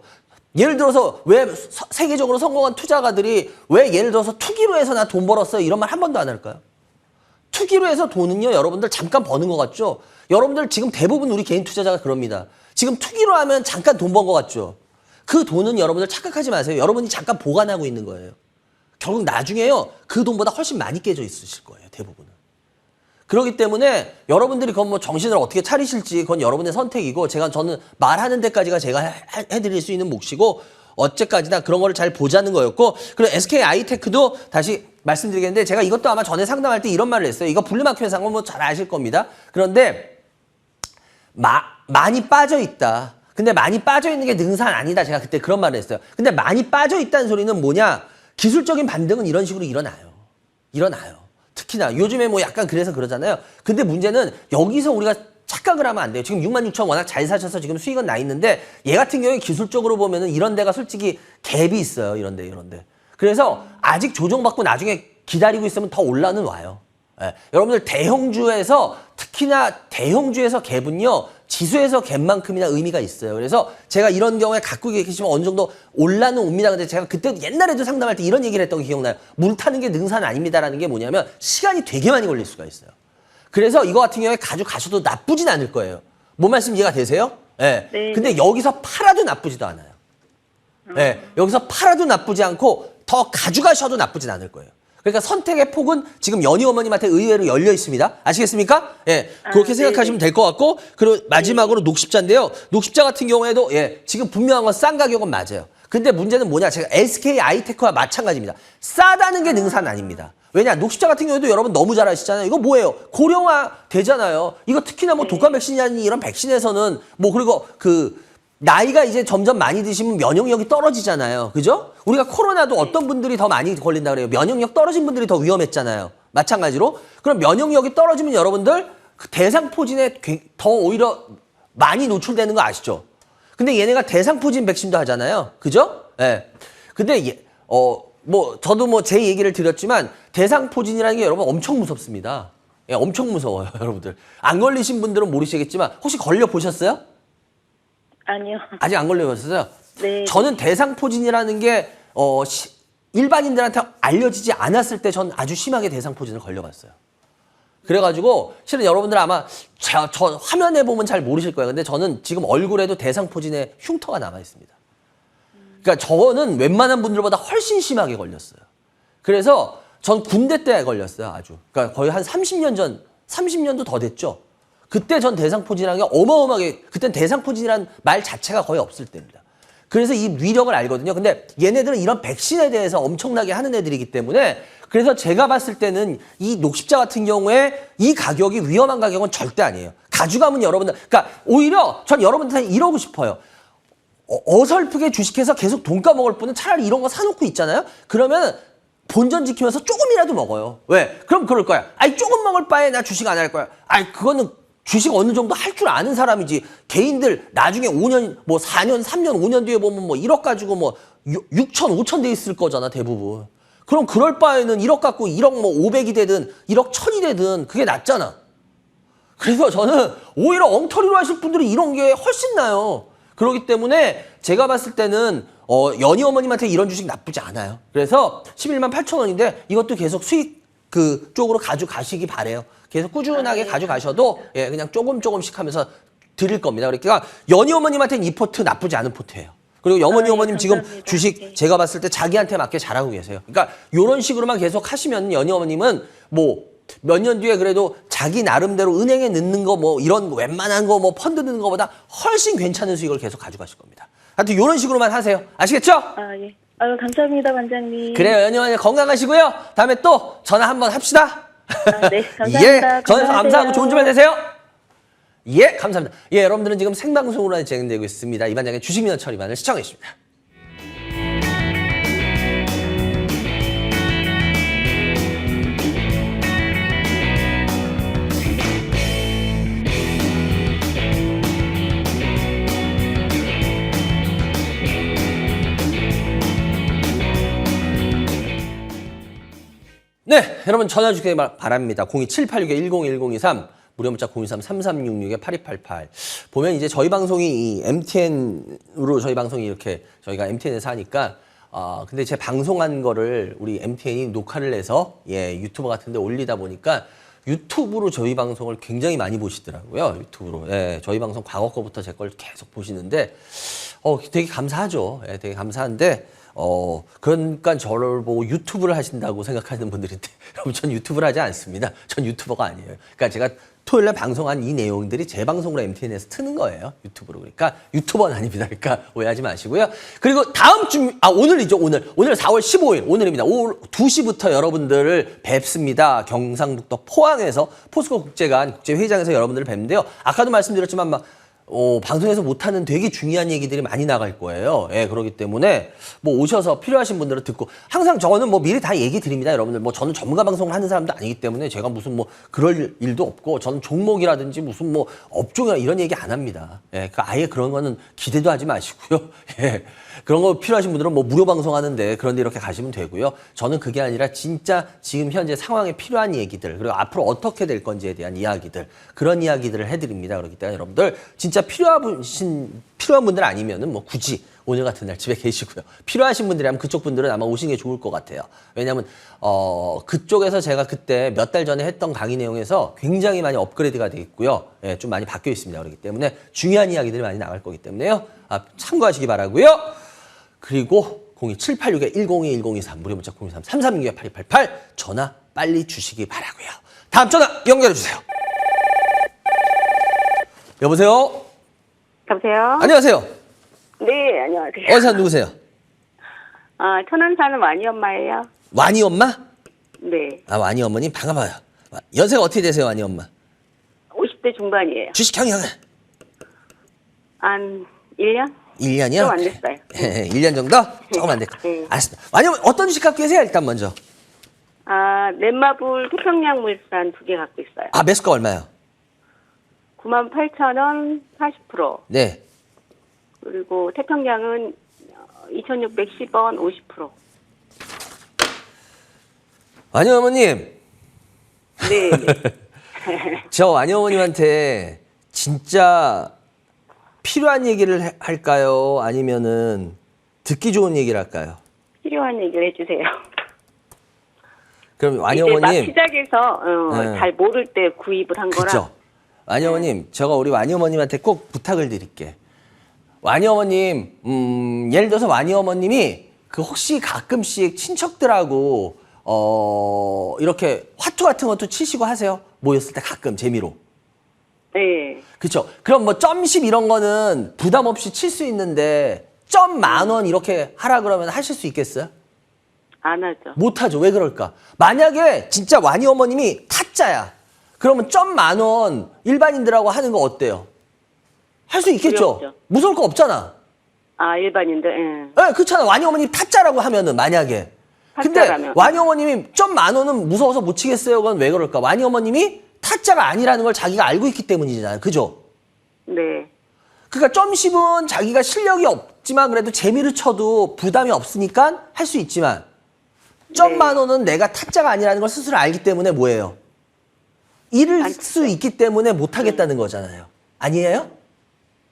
예를 들어서 왜 세계적으로 성공한 투자가들이 왜 예를 들어서 투기로 해서 나 돈 벌었어요 이런 말 한 번도 안 할까요? 투기로 해서 돈은요 여러분들 잠깐 버는 것 같죠? 여러분들 지금 대부분 우리 개인 투자자가 그럽니다. 지금 투기로 하면 잠깐 돈 번 것 같죠? 그 돈은 여러분들 착각하지 마세요. 여러분이 잠깐 보관하고 있는 거예요. 결국 나중에요 그 돈보다 훨씬 많이 깨져 있으실 거예요. 대부분은. 그렇기 때문에 여러분들이 그건 뭐 정신을 어떻게 차리실지 그건 여러분의 선택이고 저는 말하는 데까지가 제가 해드릴 수 있는 몫이고 어째까지나 그런 거를 잘 보자는 거였고 그리고 SK 아이테크도 다시 말씀드리겠는데 제가 이것도 아마 전에 상담할 때 이런 말을 했어요. 이거 분리마켓 상은 뭐 잘 아실 겁니다. 그런데 많이 빠져 있다. 근데 많이 빠져 있는 게 능사는 아니다. 제가 그때 그런 말을 했어요. 근데 많이 빠져 있다는 소리는 뭐냐? 기술적인 반등은 이런 식으로 일어나요. 특히나 요즘에 뭐 약간 그래서 그러잖아요. 근데 문제는 여기서 우리가 착각을 하면 안 돼요. 지금 66,000 워낙 잘 사셔서 지금 수익은 나 있는데 얘 같은 경우에 기술적으로 보면은 이런 데가 솔직히 갭이 있어요. 이런 데. 그래서 아직 조정받고 나중에 기다리고 있으면 더 올라는 와요. 예. 여러분들 대형주에서 특히나 대형주에서 갭은요. 지수에서 갭만큼이나 의미가 있어요. 그래서 제가 이런 경우에 갖고 계시면 어느 정도 올라는 옵니다. 근데 제가 그때 옛날에도 상담할 때 이런 얘기를 했던 게 기억나요. 물 타는 게 능사는 아닙니다라는 게 뭐냐면 시간이 되게 많이 걸릴 수가 있어요. 그래서 이거 같은 경우에 가져가셔도 나쁘진 않을 거예요. 뭔 말씀 이해가 되세요? 예. 네. 근데 여기서 팔아도 나쁘지도 않아요. 예. 여기서 팔아도 나쁘지 않고 더 가져가셔도 나쁘진 않을 거예요. 그러니까 선택의 폭은 지금 연희 어머님한테 의외로 열려 있습니다. 아시겠습니까? 예. 그렇게 생각하시면 될 것 같고, 그리고 마지막으로 녹십자인데요. 녹십자 같은 경우에도, 지금 분명한 건 싼 가격은 맞아요. 근데 문제는 뭐냐? 제가 SK 아이테크와 마찬가지입니다. 싸다는 게 능사는 아닙니다. 왜냐? 녹십자 같은 경우에도 여러분 너무 잘 아시잖아요. 이거 뭐예요? 고령화 되잖아요. 이거 특히나 뭐 독감 백신이라는 이런 백신에서는 뭐 그리고 나이가 이제 점점 많이 드시면 면역력이 떨어지잖아요. 그죠? 우리가 코로나도 어떤 분들이 더 많이 걸린다 그래요. 면역력 떨어진 분들이 더 위험했잖아요. 마찬가지로. 그럼 면역력이 떨어지면 여러분들 그 대상포진에 더 오히려 많이 노출되는 거 아시죠? 근데 얘네가 대상포진 백신도 하잖아요. 그죠? 예. 근데 저도 뭐 제 얘기를 드렸지만 대상포진이라는 게 여러분 엄청 무섭습니다. 예, 엄청 무서워요, 여러분들. 안 걸리신 분들은 모르시겠지만 혹시 걸려 보셨어요? 아니요. 아직 안 걸려보셨어요? 네. 저는 대상포진이라는 게 일반인들한테 알려지지 않았을 때 전 아주 심하게 대상포진을 걸려봤어요. 그래가지고 실은 여러분들 아마 저 화면에 보면 잘 모르실 거예요. 근데 저는 지금 얼굴에도 대상포진의 흉터가 남아 있습니다. 그러니까 저는 웬만한 분들보다 훨씬 심하게 걸렸어요. 그래서 전 군대 때 걸렸어요. 아주. 그러니까 거의 한 30년 전, 30년도 더 됐죠. 그때 전 대상포진이라는 게 어마어마하게, 그땐 대상포진이라는 말 자체가 거의 없을 때입니다. 그래서 이 위력을 알거든요. 근데 얘네들은 이런 백신에 대해서 엄청나게 하는 애들이기 때문에 그래서 제가 봤을 때는 이 녹십자 같은 경우에 이 가격이 위험한 가격은 절대 아니에요. 가져가면 여러분들, 그러니까 오히려 전 여러분들한테 이러고 싶어요. 어설프게 주식해서 계속 돈 까먹을 뿐은 차라리 이런 거 사놓고 있잖아요. 그러면 본전 지키면서 조금이라도 먹어요. 왜? 그럼 그럴 거야. 조금 먹을 바에 나 주식 안 할 거야. 그거는 주식 어느 정도 할 줄 아는 사람이지. 개인들 나중에 5년, 뭐 4년, 3년, 5년 뒤에 보면 뭐 1억 가지고 뭐 6천, 5천 돼 있을 거잖아, 대부분. 그럼 그럴 바에는 1억 갖고 1억 뭐 500이 되든 1억 1000이 되든 그게 낫잖아. 그래서 저는 오히려 엉터리로 하실 분들이 이런 게 훨씬 나요. 그렇기 때문에 제가 봤을 때는 연희 어머님한테 이런 주식 나쁘지 않아요. 그래서 11만 8천 원인데 이것도 계속 수익 쪽으로 가져가시기 바래요. 계속 꾸준하게 가져가셔도 그냥 조금씩 하면서 드릴 겁니다. 그러니까 연희 어머님한테는 이 포트 나쁘지 않은 포트예요. 그리고 연희 어머님 지금 주식 제가 봤을 때 자기한테 맞게 잘하고 계세요. 그러니까 이런 식으로만 계속 하시면 연희 어머님은 뭐 몇 년 뒤에 그래도 자기 나름대로 은행에 넣는 거 뭐 이런 웬만한 거 뭐 펀드 넣는 거보다 훨씬 괜찮은 수익을 계속 가져가실 겁니다. 하여튼 이런 식으로만 하세요. 아시겠죠? 예. 감사합니다, 관장님. 그래요. 연희 어머님 건강하시고요. 다음에 또 전화 한번 합시다. 네, 감사합니다. 전화 감사하고 좋은 주말 되세요. 예, 감사합니다. 예, 여러분들은 지금 생방송으로 진행되고 있습니다. 이반장의 주식민원 처리반을 시청해 주십니다. 네, 여러분 전화 주시기 바랍니다. 02786-101023 무료 문자 023-3366-8288 보면 이제 저희 방송이 이 MTN으로 저희 방송이 이렇게 저희가 MTN에서 하니까 근데 제 방송한 거를 우리 MTN이 녹화를 해서 예, 유튜버 같은 데 올리다 보니까 유튜브로 저희 방송을 굉장히 많이 보시더라고요. 유튜브로. 예, 저희 방송 과거 거부터 제 걸 계속 보시는데 되게 감사하죠. 예, 되게 감사한데 그러니까 저를 보고 유튜브를 하신다고 생각하는 분들인데, 여러분, 전 유튜브를 하지 않습니다. 전 유튜버가 아니에요. 그러니까 제가 토요일에 방송한 이 내용들이 제 방송으로 MTN에서 트는 거예요. 유튜브로. 그러니까 유튜버는 아닙니다. 그러니까 오해하지 마시고요. 그리고 다음 주, 오늘이죠. 오늘 4월 15일, 오늘입니다. 오후 2시부터 여러분들을 뵙습니다. 경상북도 포항에서 포스코 국제관 국제회의장에서 여러분들을 뵙는데요. 아까도 말씀드렸지만 방송에서 못하는 되게 중요한 얘기들이 많이 나갈 거예요. 예, 그렇기 때문에 오셔서 필요하신 분들은 듣고, 항상 저는 미리 다 얘기 드립니다. 여러분들 저는 전문가 방송을 하는 사람도 아니기 때문에 제가 무슨 그럴 일도 없고, 저는 종목이라든지 무슨 업종이나 이런 얘기 안 합니다. 예, 아예 그런 거는 기대도 하지 마시고요. 예. 그런 거 필요하신 분들은 무료 방송하는데 그런데 이렇게 가시면 되고요. 저는 그게 아니라 진짜 지금 현재 상황에 필요한 얘기들, 그리고 앞으로 어떻게 될 건지에 대한 이야기들, 그런 이야기들을 해드립니다. 그렇기 때문에 여러분들 진짜 필요한 분들 아니면은 굳이 오늘 같은 날 집에 계시고요. 필요하신 분들이라면 그쪽 분들은 아마 오시는 게 좋을 것 같아요. 왜냐하면 그쪽에서 제가 그때 몇 달 전에 했던 강의 내용에서 굉장히 많이 업그레이드가 되어 있고요. 예, 좀 많이 바뀌어 있습니다. 그렇기 때문에 중요한 이야기들이 많이 나갈 거기 때문에요. 참고하시기 바라고요. 그리고 02786-1021-1023 무료 문자 023-3366-8288 전화 빨리 주시기 바라고요. 다음 전화 연결해 주세요. 여보세요? 여보세요? 안녕하세요. 네, 안녕하세요. 어디서 누구세요? 천안 사는 와니 엄마예요. 와니 엄마? 네. 와니 어머님 반가워요. 연세가 어떻게 되세요, 와니 엄마? 50대 중반이에요. 주식 경영은? 한 1년? 1년이요? 좀 안 됐어요. 1년 정도? 조금 안 됐고. 네. 알았습니다. 와니 어머니 어떤 주식 갖고 계세요, 일단 먼저? 넷마블 태평양 물산 2개 갖고 있어요. 매수가 얼마요? 98,000원 40%. 네. 그리고 태평양은 2,610원 50%. 와니 어머님. 네. 저 와니 어머님한테 진짜 필요한 얘기를 할까요? 아니면은 듣기 좋은 얘기를 할까요? 필요한 얘기를 해주세요. 그럼 와니 이제 막 어머님. 시작해서 네. 잘 모를 때 구입을 한 거라. 그렇죠. 와니 어머님, 제가 우리 와니 어머님한테 꼭 부탁을 드릴게. 와니 어머님, 예를 들어서 와니 어머님이 혹시 가끔씩 친척들하고 이렇게 화투 같은 것도 치시고 하세요? 모였을 때 가끔 재미로. 네. 그렇죠. 그럼 점십 이런 거는 부담 없이 칠 수 있는데 점 10,000원 이렇게 하라 그러면 하실 수 있겠어요? 안 하죠. 못 하죠. 왜 그럴까? 만약에 진짜 와니 어머님이 타짜야. 그러면 점 10,000원 일반인들하고 하는 거 어때요? 할 수 있겠죠? 두렵죠. 무서울 거 없잖아. 일반인들, 예. 네, 그렇잖아. 와니 어머님 타짜라고 하면은 만약에. 근데 타짜라면. 와니 어머님이 점 10,000원은 무서워서 못 치겠어요. 그건 왜 그럴까? 와니 어머님이 타짜가 아니라는 걸 자기가 알고 있기 때문이잖아요. 그죠? 네. 그러니까 점십은 자기가 실력이 없지만 그래도 재미를 쳐도 부담이 없으니까 할 수 있지만 점 네. 10,000원은 내가 타짜가 아니라는 걸 스스로 알기 때문에 뭐예요? 잃을 안 수 있기 때문에 못 하겠다는 거잖아요. 아니에요?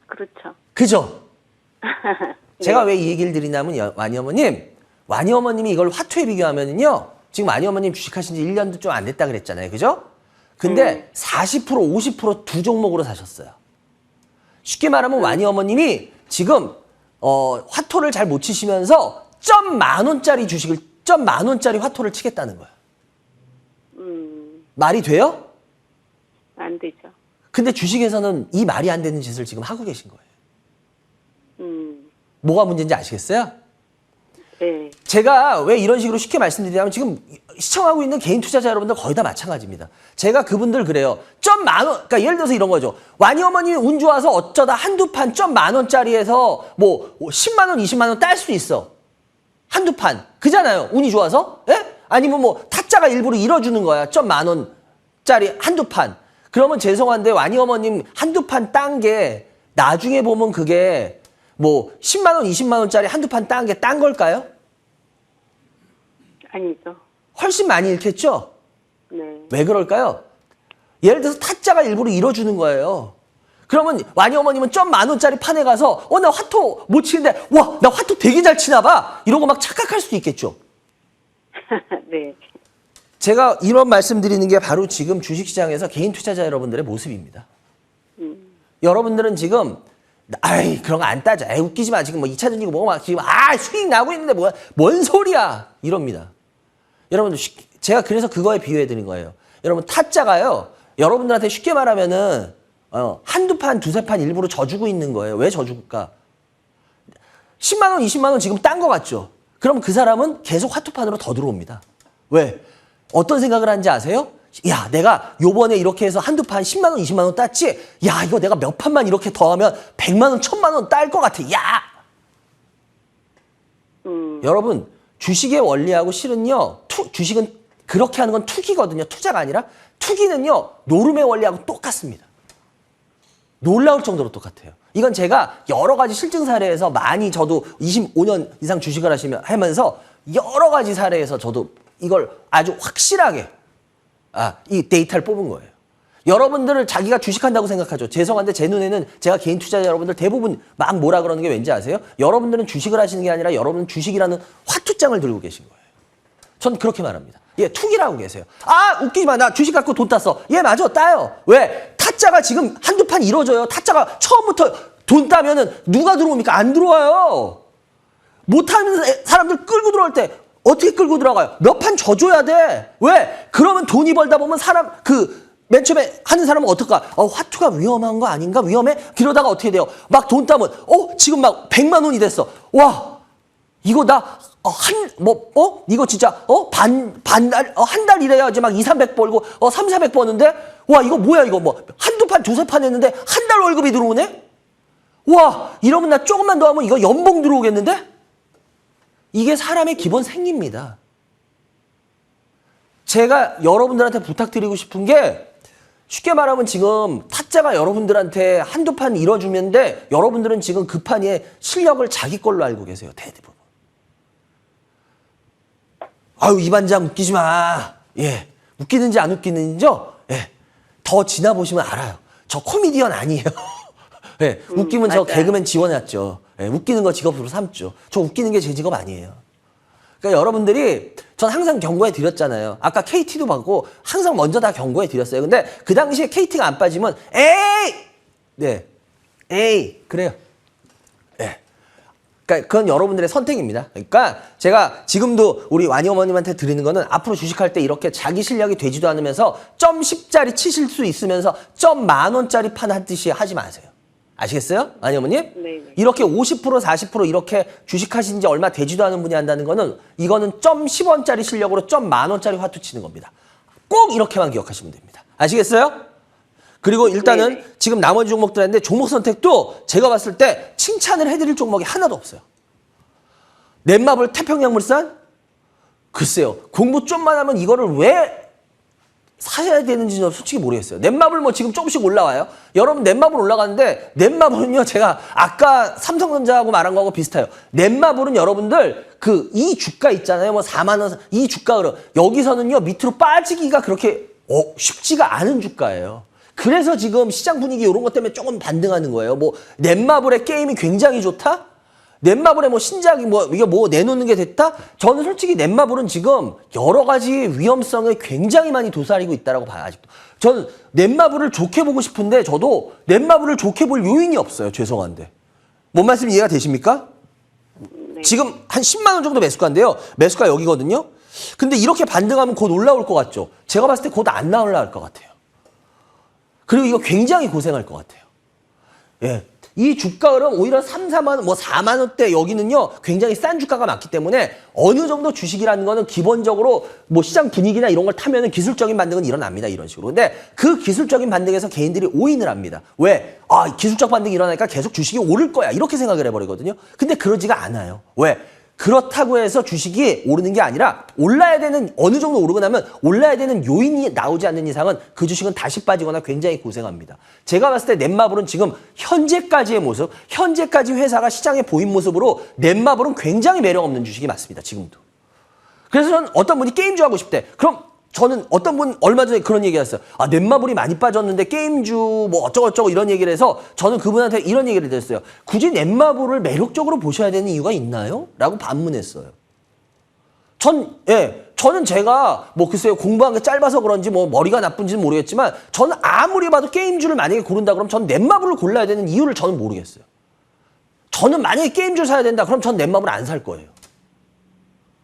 그렇죠. 그죠? 네. 제가 왜 이 얘기를 드리냐면 와니 어머님, 와니 어머님이 이걸 화투에 비교하면은요. 지금 와니 어머님 주식하신 지 1년도 좀 안 됐다 그랬잖아요. 그죠? 근데 40%, 50%두 종목으로 사셨어요. 쉽게 말하면 와니 어머님이 지금 화토를 잘 못 치시면서 점 10,000원짜리 주식을 점 10,000원짜리 화토를 치겠다는 거예요. 말이 돼요? 안 되죠. 근데 주식에서는 이 말이 안 되는 짓을 지금 하고 계신 거예요. 음, 뭐가 문제인지 아시겠어요? 네. 제가 왜 이런 식으로 쉽게 말씀드리냐면 지금 시청하고 있는 개인 투자자 여러분들 거의 다 마찬가지입니다. 제가 그분들 그래요. 점 만 원, 그러니까 예를 들어서 이런 거죠. 완이 어머니 운 좋아서 어쩌다 한두 판 점 만 원짜리에서 뭐 10만 원, 20만 원 딸 수 있어. 한두 판. 그잖아요. 운이 좋아서. 예? 아니면 뭐 타짜가 일부러 잃어주는 거야. 점 만 원짜리 한두 판. 그러면 죄송한데 완이 어머님 한두 판 딴 게 나중에 보면 그게 뭐 10만 원, 20만 원짜리 한두 판 딴 게 딴 걸까요? 아니죠. 훨씬 많이 잃겠죠? 네. 왜 그럴까요? 예를 들어서 타짜가 일부러 잃어주는 거예요. 그러면 완이 어머님은 점 만 원짜리 판에 가서 나 화토 못 치는데 와, 나 화토 되게 잘 치나 봐. 이러고 막 착각할 수도 있겠죠. 네. 제가 이런 말씀드리는 게 바로 지금 주식시장에서 개인 투자자 여러분들의 모습입니다. 여러분들은 지금 아이 그런 거 안 따져. 에이 웃기지 마. 지금 뭐 2차 전지고 뭐고 막 지금 수익 나고 있는데 뭔 소리야. 이럽니다. 여러분들 제가 그래서 그거에 비유해 드린 거예요. 여러분 타짜가요. 여러분들한테 쉽게 말하면은 한두 판, 두세 판 일부러 져주고 있는 거예요. 왜 져줄까? 10만 원, 20만 원 지금 딴 거 같죠? 그럼 그 사람은 계속 화투판으로 더 들어옵니다. 왜? 어떤 생각을 하는지 아세요? 야, 내가 요번에 이렇게 해서 한두 판 10만 원, 20만 원 땄지? 야, 이거 내가 몇 판만 이렇게 더 하면 100만 원, 1000만 원 딸 것 같아. 야! 여러분, 주식의 원리하고 실은요, 주식은 그렇게 하는 건 투기거든요. 투자가 아니라. 투기는요, 노름의 원리하고 똑같습니다. 놀라울 정도로 똑같아요. 이건 제가 여러 가지 실증 사례에서 많이 저도 25년 이상 주식을 하면서 여러 가지 사례에서 저도 이걸 아주 확실하게 이 데이터를 뽑은 거예요. 여러분들을 자기가 주식한다고 생각하죠. 죄송한데 제 눈에는 제가 개인 투자자 여러분들 대부분 막 뭐라 그러는 게 왠지 아세요? 여러분들은 주식을 하시는 게 아니라 여러분은 주식이라는 화투장을 들고 계신 거예요. 전 그렇게 말합니다. 예, 투기라고 계세요. 웃기지 마. 나 주식 갖고 돈 땄어. 예, 맞아. 따요. 왜? 타짜가 지금 한두 판 이뤄져요. 타짜가 처음부터 돈 따면은 누가 들어옵니까? 안 들어와요. 못하는 사람들 끌고 들어올 때 어떻게 끌고 들어가요? 몇 판 져줘야 돼. 왜? 그러면 돈이 벌다 보면 맨 처음에 하는 사람은 어떨까? 화투가 위험한 거 아닌가? 위험해? 그러다가 어떻게 돼요? 막 돈 따면, 지금 막 100만 원이 됐어. 와, 이거 나, 이거 진짜, 한 달 일해야지 막 2, 300 벌고, 3, 400 버는데? 와, 이거 뭐야, 이거 한두 판, 두세 판 했는데 한 달 월급이 들어오네? 와, 이러면 나 조금만 더 하면 이거 연봉 들어오겠는데? 이게 사람의 기본 생기입니다. 제가 여러분들한테 부탁드리고 싶은 게 쉽게 말하면 지금 타짜가 여러분들한테 한두 판 잃어주면데 여러분들은 지금 그 판의 실력을 자기 걸로 알고 계세요. 대부분. 이 반장 웃기지 마. 예. 웃기는지 안 웃기는지죠? 예. 더 지나보시면 알아요. 저 코미디언 아니에요. 예. 웃기면 저 개그맨 지원했죠. 예. 웃기는 거 직업으로 삼죠. 저 웃기는 게 제 직업 아니에요. 그러니까 여러분들이 전 항상 경고해 드렸잖아요. 아까 KT도 받고 항상 먼저 다 경고해 드렸어요. 근데 그 당시에 KT가 안 빠지면 그래요. 예. 그러니까 그건 여러분들의 선택입니다. 그러니까 제가 지금도 우리 완이 어머님한테 드리는 거는 앞으로 주식할 때 이렇게 자기 실력이 되지도 않으면서 점 10짜리 치실 수 있으면서 점 만 원짜리 판 하듯이 하지 마세요. 아시겠어요? 아니 어머님? 네네. 이렇게 50% 40% 이렇게 주식하신 지 얼마 되지도 않은 분이 한다는 거는 이거는 점 10원짜리 실력으로 점 만 원짜리 화투 치는 겁니다. 꼭 이렇게만 기억하시면 됩니다. 아시겠어요? 그리고 일단은 네네. 지금 나머지 종목들 했는데 종목 선택도 제가 봤을 때 칭찬을 해드릴 종목이 하나도 없어요. 넷마블 태평양물산? 글쎄요. 공부 좀만 하면 이거를 왜 사셔야 되는지 는 솔직히 모르겠어요. 넷마블 지금 조금씩 올라와요. 여러분 넷마블 올라가는데 넷마블은요 제가 아까 삼성전자하고 말한 거하고 비슷해요. 넷마블은 여러분들 이 주가 있잖아요. 4만 원 이 주가 흐름 여기서는요 밑으로 빠지기가 그렇게 쉽지가 않은 주가예요. 그래서 지금 시장 분위기 이런 것 때문에 조금 반등하는 거예요. 넷마블의 게임이 굉장히 좋다? 넷마블의 신작이 이게 내놓는 게 됐다? 저는 솔직히 넷마블은 지금 여러 가지 위험성을 굉장히 많이 도사리고 있다라고 봐요, 아직도. 저는 넷마블을 좋게 보고 싶은데 저도 넷마블을 좋게 볼 요인이 없어요, 죄송한데. 뭔 말씀 이해가 되십니까? 네. 지금 한 10만 원 정도 매수가인데요. 매수가 여기거든요. 근데 이렇게 반등하면 곧 올라올 것 같죠? 제가 봤을 때 곧 안 올라올 것 같아요. 그리고 이거 굉장히 고생할 것 같아요. 예. 이 주가 흐름 오히려 3, 4만 원, 뭐 4만 원대 여기는요 굉장히 싼 주가가 많기 때문에 어느 정도 주식이라는 거는 기본적으로 뭐 시장 분위기나 이런 걸 타면은 기술적인 반등은 일어납니다. 이런 식으로. 근데 그 기술적인 반등에서 개인들이 오인을 합니다. 왜? 아, 기술적 반등이 일어나니까 계속 주식이 오를 거야. 이렇게 생각을 해버리거든요. 근데 그러지가 않아요. 왜? 그렇다고 해서 주식이 오르는 게 아니라 올라야 되는 어느 정도 오르고 나면 올라야 되는 요인이 나오지 않는 이상은 그 주식은 다시 빠지거나 굉장히 고생합니다. 제가 봤을 때 넷마블은 지금 현재까지의 모습, 현재까지 회사가 시장에 보인 모습으로 넷마블은 굉장히 매력 없는 주식이 맞습니다. 지금도. 그래서 저는 어떤 분이 게임주 하고 싶대. 그럼 저는 어떤 분 얼마 전에 그런 얘기 했어요. 아, 넷마블이 많이 빠졌는데 게임주 뭐 어쩌고저쩌고 이런 얘기를 해서 저는 그분한테 이런 얘기를 드렸어요. 굳이 넷마블을 매력적으로 보셔야 되는 이유가 있나요? 라고 반문했어요. 저는 제가 뭐 글쎄요 공부한 게 짧아서 그런지 뭐 머리가 나쁜지는 모르겠지만 저는 아무리 봐도 게임주를 만약에 고른다 그러면 전 넷마블을 골라야 되는 이유를 저는 모르겠어요. 저는 만약에 게임주를 사야 된다 그럼 전 넷마블 안 살 거예요.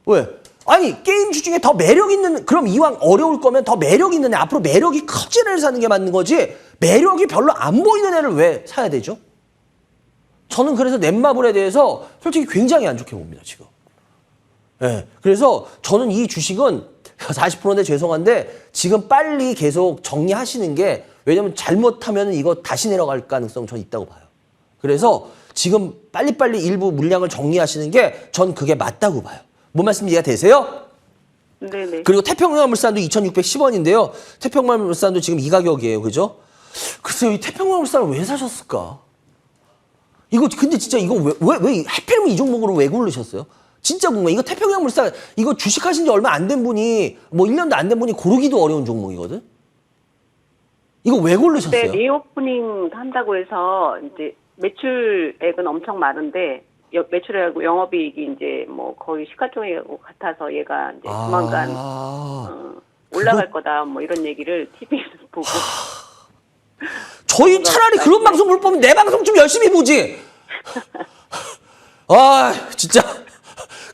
왜? 아니 게임주 중에 더 매력 있는 그럼 이왕 어려울 거면 더 매력 있는 애 앞으로 매력이 커진 애를 사는 게 맞는 거지 매력이 별로 안 보이는 애를 왜 사야 되죠? 저는 그래서 넷마블에 대해서 솔직히 굉장히 안 좋게 봅니다 지금. 예, 그래서 저는 이 주식은 40%인데 죄송한데 지금 빨리 계속 정리하시는 게 왜냐면 잘못하면 이거 다시 내려갈 가능성 전 있다고 봐요. 그래서 지금 빨리빨리 일부 물량을 정리하시는 게 전 그게 맞다고 봐요. 뭔 말씀 이해가 되세요? 네네. 그리고 태평양물산도 2,610원인데요. 태평양물산도 지금 이 가격이에요. 그죠? 글쎄요, 이 태평양물산을 왜 사셨을까? 이거 근데 진짜 이거 왜 하필이면 이 종목으로 왜 고르셨어요? 진짜 궁금해. 이거 태평양물산 이거 주식하신 지 얼마 안 된 분이 뭐 1년도 안 된 분이 고르기도 어려운 종목이거든. 이거 왜 고르셨어요? 네, 리오프닝 한다고 해서 이제 매출액은 엄청 많은데 매출액하고 영업이익이 이제 뭐 거의 시가총액하고 같아서 얘가 이제 조만간 올라갈 거다 뭐 이런 얘기를 TV에서 보고. 저희 차라리 그런 방송 볼 거면 내 방송 좀 열심히 보지. 아 진짜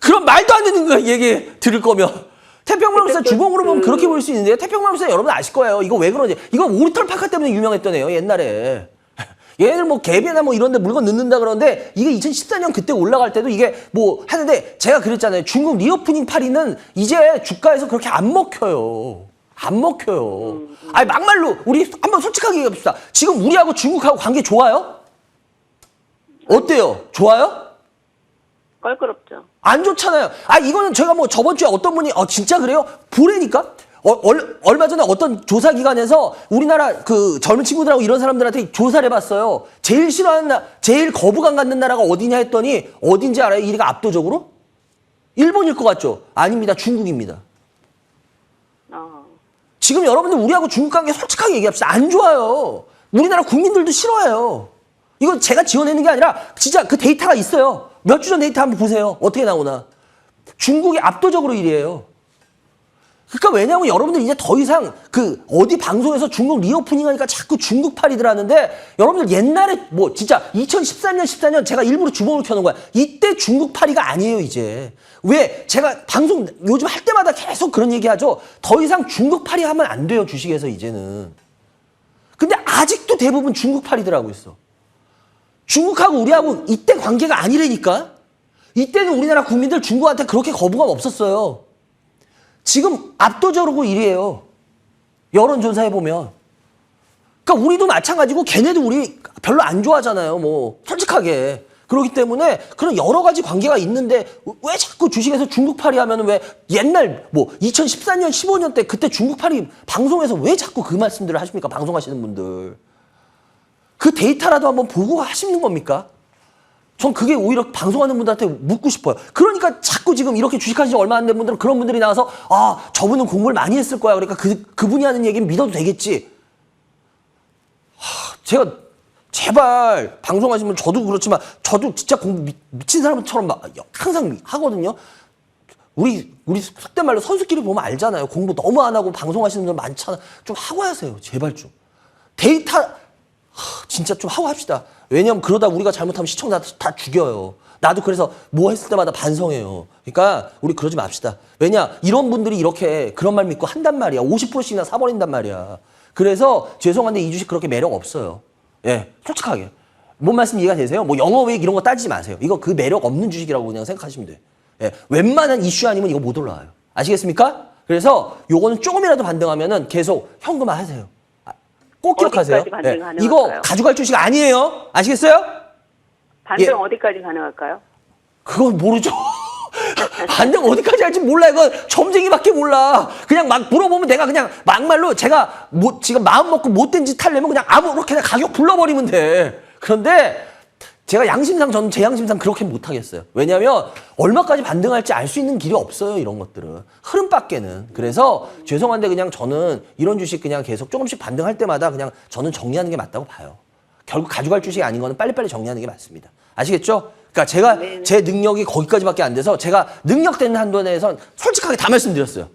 그런 말도 안 되는 거 얘기 들을 거면 태평양물산 주봉으로 보면 그렇게 볼 수 있는데 태평양물산 여러분 아실 거예요. 이거 왜 그러는지. 이거 오리털 파카 때문에 유명했던 애요 옛날에. 얘네들 뭐 갭이나 뭐 이런 데 물건 넣는다 그러는데 이게 2014년 그때 올라갈 때도 이게 뭐 하는데 제가 그랬잖아요. 중국 리오프닝 파리는 이제 주가에서 그렇게 안 먹혀요. 안 먹혀요. 아니 막말로 우리 한번 솔직하게 얘기해봅시다. 지금 우리하고 중국하고 관계 좋아요? 어때요? 좋아요? 껄끄럽죠. 안 좋잖아요. 아 이거는 제가 뭐 저번 주에 어떤 분이 진짜 그래요? 보래니까? 얼마 전에 어떤 조사 기관에서 우리나라 그 젊은 친구들하고 이런 사람들한테 조사를 해봤어요. 제일 싫어하는 제일 거부감 갖는 나라가 어디냐 했더니 어딘지 알아요? 1위가 압도적으로? 일본일 것 같죠? 아닙니다. 중국입니다. 지금 여러분들 우리하고 중국 관계 솔직하게 얘기합시다. 안 좋아요. 우리나라 국민들도 싫어해요. 이건 제가 지어내는 게 아니라 진짜 그 데이터가 있어요. 몇 주 전 데이터 한번 보세요. 어떻게 나오나. 중국이 압도적으로 1위예요. 그러니까 왜냐하면 여러분들 이제 더 이상 그 어디 방송에서 중국 리오프닝 하니까 자꾸 중국 팔이들 하는데 여러분들 옛날에 뭐 진짜 2013년 14년 제가 일부러 주봉을 켜놓은 거야. 이때 중국 팔이가 아니에요 이제. 왜 제가 방송 요즘 할 때마다 계속 그런 얘기하죠. 더 이상 중국 팔이 하면 안 돼요 주식에서 이제는. 근데 아직도 대부분 중국 팔이더라고 있어. 중국하고 우리하고 이때 관계가 아니라니까. 이때는 우리나라 국민들 중국한테 그렇게 거부감 없었어요. 지금 압도적으로 1위예요. 여론조사해 보면. 그러니까 우리도 마찬가지고 걔네도 우리 별로 안 좋아하잖아요. 뭐 솔직하게. 그렇기 때문에 그런 여러 가지 관계가 있는데 왜 자꾸 주식에서 중국팔이 하면 왜 옛날 뭐 2014년 15년 때 그때 중국팔이 방송에서 왜 자꾸 그 말씀들을 하십니까? 방송하시는 분들. 그 데이터라도 한번 보고 하시는 겁니까? 전 그게 오히려 방송하는 분들한테 묻고 싶어요. 그러니까 자꾸 지금 이렇게 주식하신 지 얼마 안 된 분들은 그런 분들이 나와서 아 저분은 공부를 많이 했을 거야. 그러니까 그분이 하는 얘기는 믿어도 되겠지. 제가 제발 방송하시면 저도 그렇지만 저도 진짜 공부 미친 사람처럼 막 항상 하거든요. 우리 속된 말로 선수끼리 보면 알잖아요. 공부 너무 안 하고 방송하시는 분들 많잖아. 좀 하고 하세요. 제발 좀. 데이터 진짜 좀 하고 합시다. 왜냐면 그러다 우리가 잘못하면 시청자 다 죽여요. 나도 그래서 뭐 했을 때마다 반성해요. 그러니까 우리 그러지 맙시다. 왜냐 이런 분들이 이렇게 그런 말 믿고 한단 말이야. 50%씩이나 사버린단 말이야. 그래서 죄송한데 이 주식 그렇게 매력 없어요. 예, 솔직하게. 뭔 말씀 이해가 되세요? 뭐 영업이익 이런 거 따지지 마세요. 이거 그 매력 없는 주식이라고 그냥 생각하시면 돼. 예, 웬만한 이슈 아니면 이거 못 올라와요. 아시겠습니까? 그래서 요거는 조금이라도 반등하면은 계속 현금화 하세요. 꼭 기억하세요. 어디까지 반등 예, 가능할까요? 이거 가져갈 주식 아니에요. 아시겠어요? 반등 예. 어디까지 가능할까요? 그건 모르죠. 반등 어디까지 할지 몰라. 이거 점쟁이밖에 몰라. 그냥 막 물어보면 내가 그냥 막말로 제가 지금 마음 먹고 못된 짓 하려면 그냥 아무렇게나 가격 불러버리면 돼. 그런데 제가 저는 제 양심상 그렇게 못하겠어요. 왜냐하면 얼마까지 반등할지 알 수 있는 길이 없어요. 이런 것들은. 흐름밖에는. 그래서 죄송한데 그냥 저는 이런 주식 그냥 계속 조금씩 반등할 때마다 그냥 저는 정리하는 게 맞다고 봐요. 결국 가져갈 주식이 아닌 거는 빨리빨리 정리하는 게 맞습니다. 아시겠죠? 그러니까 제가 네네. 제 능력이 거기까지밖에 안 돼서 제가 능력되는 한도 내에선 솔직하게 다 말씀드렸어요.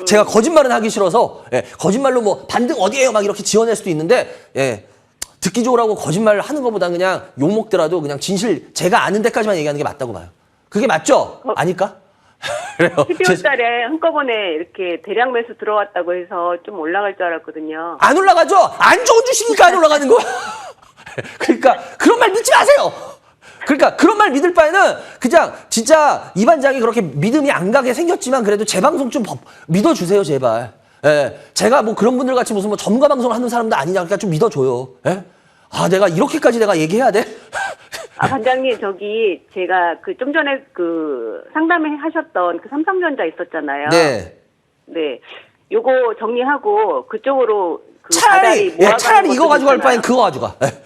제가 거짓말은 하기 싫어서 거짓말로 뭐 반등 어디에요 막 이렇게 지어낼 수도 있는데 듣기 좋으라고 거짓말을 하는 것보다 그냥 욕먹더라도 그냥 진실 제가 아는 데까지만 얘기하는 게 맞다고 봐요. 그게 맞죠? 아닐까? 그래요. 12월 달에 한꺼번에 이렇게 대량 매수 들어왔다고 해서 좀 올라갈 줄 알았거든요. 안 올라가죠? 안 좋은 주식이니까 안 올라가는 거야. 그러니까 그런 말 믿지 마세요. 그러니까 그런 말 믿을 바에는 그냥 진짜 이 반장이 그렇게 믿음이 안 가게 생겼지만 그래도 제 방송 좀 믿어주세요 제발. 예, 제가 뭐 그런 분들 같이 무슨 뭐 전문가 방송을 하는 사람도 아니냐 그러니까 좀 믿어줘요. 예? 아 내가 이렇게까지 내가 얘기해야 돼? 반장님 저기 제가 그 좀 전에 그 상담해 하셨던 그 삼성전자 있었잖아요. 네. 네. 요거 정리하고 그쪽으로 그 다달이 모아가는 차라리 이거 것도 가지고 갈 괜찮아요. 바엔 그거 가져가. 예.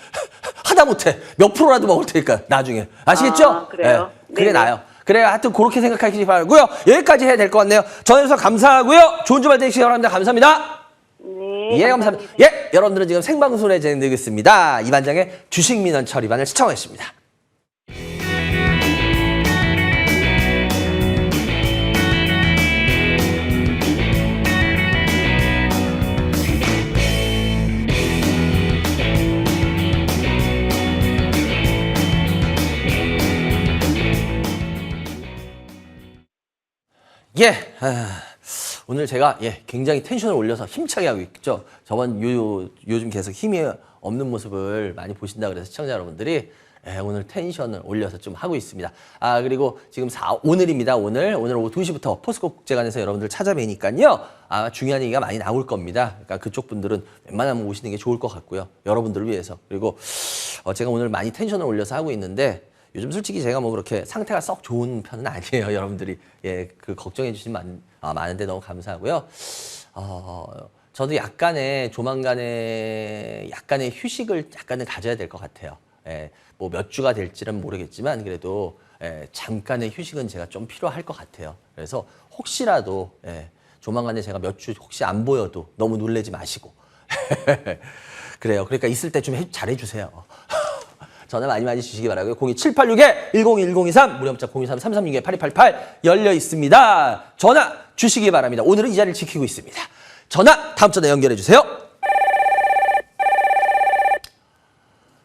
하다못해 몇 프로라도 먹을 테니까 나중에. 아시겠죠? 아, 그래요? 예, 그게 네네. 나아요. 그래 하여튼 그렇게 생각하시기 바라고요. 여기까지 해야 될 것 같네요. 전해주셔서 감사하고요. 좋은 주말 되시기 바랍니다. 감사합니다. 네. 예, 감사합니다. 예, 여러분들은 지금 생방송에 진행되고 있습니다. 이반장의 주식민원 처리반을 시청하셨습니다. 예, 오늘 제가 굉장히 텐션을 올려서 힘차게 하고 있죠. 요즘 계속 힘이 없는 모습을 많이 보신다 그래서 시청자 여러분들이 오늘 텐션을 올려서 좀 하고 있습니다. 아 그리고 지금 오늘입니다. 오늘 오후 2시부터 포스코 국제관에서 여러분들 찾아뵈니까요. 아마 중요한 얘기가 많이 나올 겁니다. 그러니까 그쪽 분들은 웬만하면 오시는 게 좋을 것 같고요. 여러분들을 위해서. 그리고 제가 오늘 많이 텐션을 올려서 하고 있는데 요즘 솔직히 제가 뭐 그렇게 상태가 썩 좋은 편은 아니에요. 여러분들이 그 걱정해 주시면 많은데 너무 감사하고요. 저도 조만간에 약간의 휴식을 약간은 가져야 될 것 같아요. 뭐 몇 주가 될지는 모르겠지만 그래도 잠깐의 휴식은 제가 좀 필요할 것 같아요. 그래서 혹시라도 조만간에 제가 몇 주 혹시 안 보여도 너무 놀라지 마시고 그래요. 그러니까 있을 때 좀 잘해 주세요. 전화 많이 주시기 바라고요. 02786-101023 무료 문자 023-336-8288 열려 있습니다. 전화 주시기 바랍니다. 오늘은 이 자리를 지키고 있습니다. 전화 다음 전화 연결해 주세요.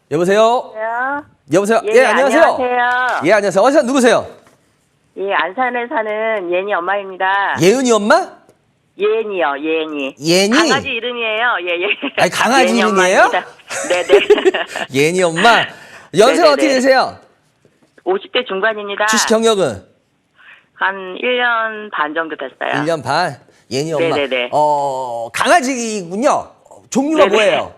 여보세요? 여보세요? 예, 안녕하세요. 안녕하세요. 예, 안녕하세요. 어디서 누구세요? 예, 안산에 사는 예니 엄마입니다. 예은이 엄마? 예니요, 예니. 예니? 강아지 이름이에요. 예, 예. 아니, 강아지 예니 이름이에요? 엄마입니다. 네네. 예은이 엄마. 연세가 네네네. 어떻게 되세요? 50대 중반입니다. 주식 경력은? 한 1년 반 정도 됐어요. 1년 반. 예은이 엄마. 네네네. 강아지군요. 종류가 네네. 뭐예요?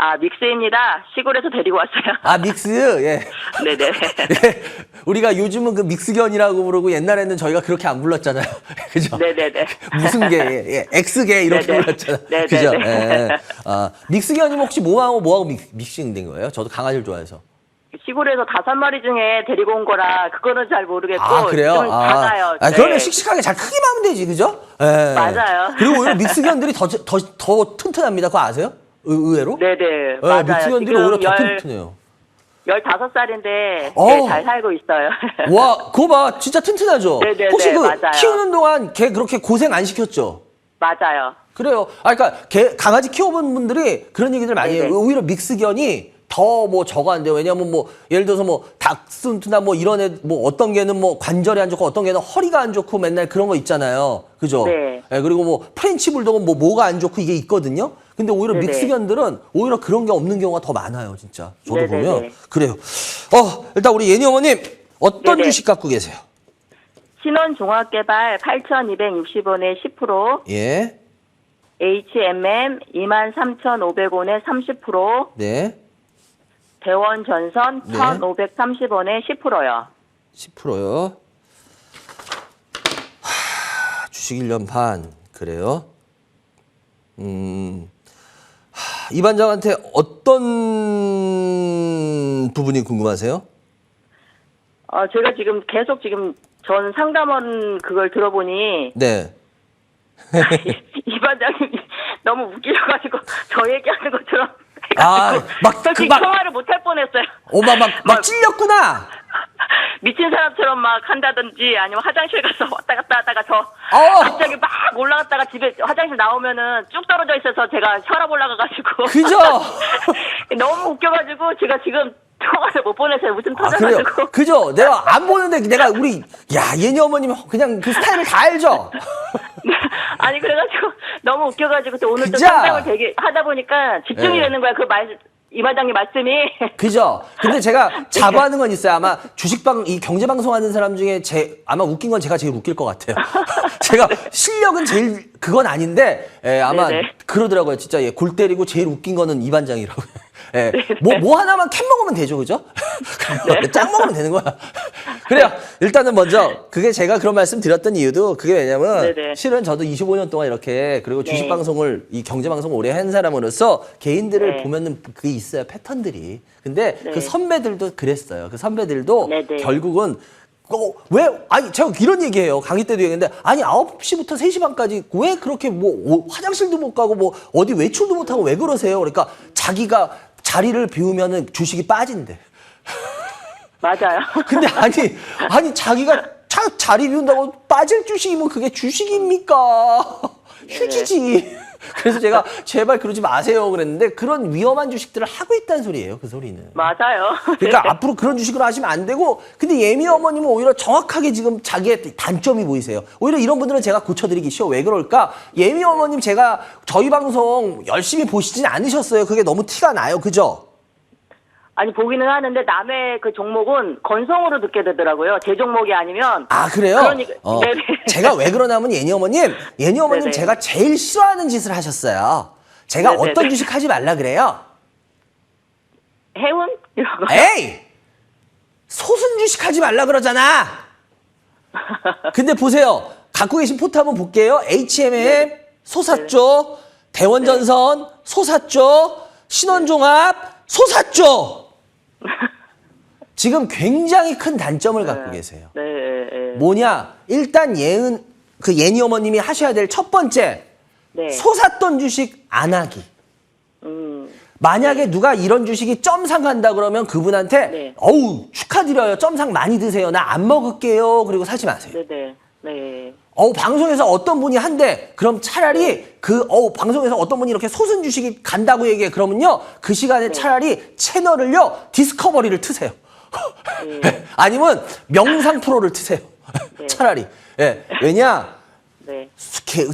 아, 믹스입니다. 시골에서 데리고 왔어요. 아, 믹스? 예. 네네. 예, 우리가 요즘은 그 믹스견이라고 부르고 옛날에는 저희가 그렇게 안 불렀잖아요. 그죠? 네네네. 무슨 개, X개 이렇게 네네. 불렀잖아요. 네네네. 그죠? 예. 믹스견이면 혹시 뭐하고 믹싱된 거예요? 저도 강아지를 좋아해서. 시골에서 5마리 중에 데리고 온 거라 그거는 잘 모르겠고 아, 그래요? 좀 작아요. 그러면 네. 씩씩하게 잘 크기만 하면 되지, 그죠? 예. 맞아요. 그리고 오히려 믹스견들이 더 튼튼합니다. 그거 아세요? 의외로? 네네. 예, 맞아요. 믹스견들이 오히려 더 튼튼해요. 15살인데 어. 잘 살고 있어요. 와, 그거 봐. 진짜 튼튼하죠? 네네네, 혹시 그 맞아요. 키우는 동안 걔 그렇게 고생 안 시켰죠? 맞아요. 그래요. 그러니까 강아지 키워본 분들이 그런 얘기들 많이 해요. 네네. 오히려 믹스견이 더 뭐 저거 안 돼요. 왜냐면 뭐 예를 들어서 뭐 닥스훈트나 뭐 이런 애 뭐 어떤 개는 뭐 관절이 안 좋고 어떤 개는 허리가 안 좋고 맨날 그런 거 있잖아요. 그죠? 네. 예, 그리고 뭐 프렌치 불독은 뭐가 안 좋고 이게 있거든요. 근데 오히려 네네. 믹스견들은 오히려 그런 게 없는 경우가 더 많아요, 진짜. 저도 네네네. 보면. 그래요. 일단 우리 예니 어머님, 어떤 네네. 주식 갖고 계세요? 신원종합개발 8,260원에 10%, 예. HMM 23,500원에 30%, 네. 대원전선 네. 1,530원에 10%요. 10%요. 주식 1년 반. 그래요. 이 반장한테 어떤 부분이 궁금하세요? 제가 지금 계속 전 상담원 그걸 들어보니 네. 이 반장님이 너무 웃기셔가지고 저 얘기하는 것처럼 아, 막, 솔직히 막, 통화를 못할 뻔했어요. 막 찔렸구나. 미친 사람처럼 막 한다든지 아니면 화장실 가서 왔다 갔다 하다가 저 어. 갑자기 막 올라갔다가 집에 화장실 나오면은 쭉 떨어져 있어서 제가 혈압 올라가가지고 그죠? 너무 웃겨가지고 제가 지금 통화를 못 보내서요. 웃음 아, 그래요? 터져가지고. 그죠? 내가 안 보는데 내가 예니 어머님 그냥 그 스타일을 다 알죠? 아니 그래가지고 너무 웃겨가지고 또 오늘 또 그죠? 상담을 되게 하다 보니까 집중이 네. 되는 거야. 이 반장님 말씀이. 그죠? 근데 제가 자부하는 건 있어요. 아마 이 경제방송 하는 사람 중에 아마 웃긴 건 제가 제일 웃길 것 같아요. 제가 실력은 제일 그건 아닌데, 아마 네네. 그러더라고요. 진짜 골 때리고 제일 웃긴 거는 이 반장이라고. 예. 뭐 하나만 캔 먹으면 되죠. 그죠? 짱 먹으면 되는 거야. 그래요. 일단은 먼저, 그게 제가 그런 말씀 드렸던 이유도 그게 왜냐면, 네네. 실은 저도 25년 동안 이렇게, 그리고 네. 주식방송을, 이 경제방송을 오래 한 사람으로서 개인들을 네. 보면은 그게 있어요. 패턴들이. 근데 네. 그 선배들도 그랬어요. 그 선배들도 네네. 결국은 제가 이런 얘기해요. 강의 때도 얘기했는데, 9시부터 3시 반까지 왜 그렇게 화장실도 못 가고 어디 외출도 못 하고 왜 그러세요? 그러니까 자기가 자리를 비우면은 주식이 빠진대. 맞아요. 근데 아니 자기가 자리 비운다고 빠질 주식이면 그게 주식입니까? 휴지지. 그래서 제가 제발 그러지 마세요 그랬는데 그런 위험한 주식들을 하고 있다는 소리예요. 그 소리는. 맞아요. 그러니까 앞으로 그런 주식을 하시면 안 되고, 근데 예미 어머님은 오히려 정확하게 지금 자기의 단점이 보이세요. 오히려 이런 분들은 제가 고쳐드리기 쉬워. 왜 그럴까? 예미 어머님 제가 저희 방송 열심히 보시진 않으셨어요. 그게 너무 티가 나요. 그죠? 아니 보기는 하는데 남의 그 종목은 건성으로 듣게 되더라고요. 제 종목이 아니면. 아, 그래요? 그러니까, 네네. 제가 왜 그러냐면 예니 어머님 네네. 제가 제일 싫어하는 짓을 하셨어요. 제가 네네네. 어떤 주식 하지 말라 그래요? 해운 이런 거. 에이! 소순 주식 하지 말라 그러잖아. 근데 보세요. 갖고 계신 포트 한번 볼게요. HMM 솟았죠. 대원전선 솟았죠. 신원종합 솟았죠. 지금 굉장히 큰 단점을 갖고 계세요. 네. 뭐냐? 일단 예니 어머님이 하셔야 될 첫 번째, 네. 솟았던 주식 안 하기. 만약에 누가 이런 주식이 점상 간다 그러면 그분한테 네. 어우 축하드려요. 점상 많이 드세요. 나 안 먹을게요. 그리고 사지 마세요. 네. 방송에서 어떤 분이 한대. 그럼 차라리 방송에서 어떤 분이 이렇게 솟은 주식이 간다고 얘기해. 그러면요. 그 시간에 차라리 채널을요. 디스커버리를 트세요. 아니면 명상 프로를 트세요. 차라리. 예. 왜냐? 네.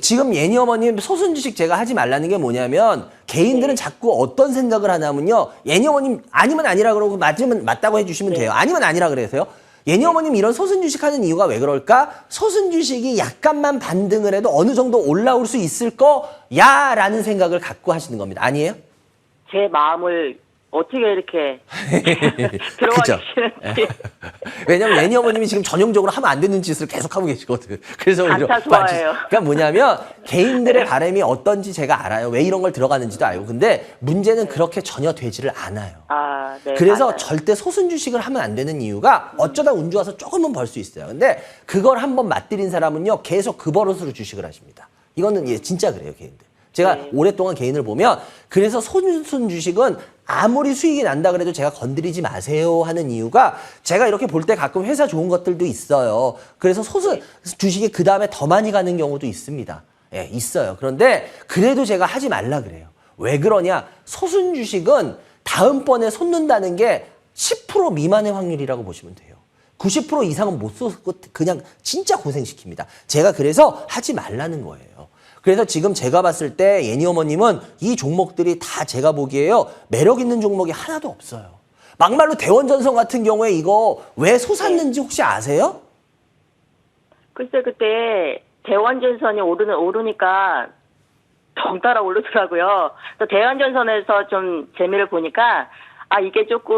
지금 예니 어머님 솟은 주식 제가 하지 말라는 게 뭐냐면 개인들은 자꾸 어떤 생각을 하냐면요. 예니 어머님 아니면 아니라 그러고 맞으면 맞다고 해주시면 돼요. 아니면 아니라 그래서요. 예니 어머님 이런 솟은 주식 하는 이유가 왜 그럴까? 솟은 주식이 약간만 반등을 해도 어느 정도 올라올 수 있을 거야라는 생각을 갖고 하시는 겁니다. 아니에요? 제 마음을 어떻게 이렇게 들어와 그죠? 주시는지. 왜냐면 예니 어머님이 지금 전형적으로 하면 안 되는 짓을 계속 하고 계시거든. 그래서 오히려 가짜 좋아해요. 그러니까 뭐냐면 개인들의 바람이 어떤지 제가 알아요. 왜 이런 걸 들어가는지도 알고. 근데 문제는 그렇게 전혀 되지를 않아요. 아, 네. 그래서 맞아요. 절대 소순 주식을 하면 안 되는 이유가 어쩌다 운 좋아서 조금은 벌 수 있어요. 근데 그걸 한번 맛들인 사람은요. 계속 그 버릇으로 주식을 하십니다. 이거는 진짜 그래요. 개인들. 제가 오랫동안 개인을 보면 그래서 소순 주식은 아무리 수익이 난다 그래도 제가 건드리지 마세요 하는 이유가 제가 이렇게 볼 때 가끔 회사 좋은 것들도 있어요. 그래서 소순 주식이 그 다음에 더 많이 가는 경우도 있습니다. 예, 있어요. 그런데 그래도 제가 하지 말라 그래요. 왜 그러냐? 소순 주식은 다음번에 솟는다는 게 10% 미만의 확률이라고 보시면 돼요. 90% 이상은 못 쏟고 그냥 진짜 고생시킵니다. 제가 그래서 하지 말라는 거예요. 그래서 지금 제가 봤을 때 예니 어머님은 이 종목들이 다 제가 보기에요. 매력 있는 종목이 하나도 없어요. 막말로 대원전선 같은 경우에 이거 왜 솟았는지 혹시 아세요? 글쎄 그때 대원전선이 오르니까 덩달아 오르더라고요. 또 대원전선에서 좀 재미를 보니까 아 이게 조금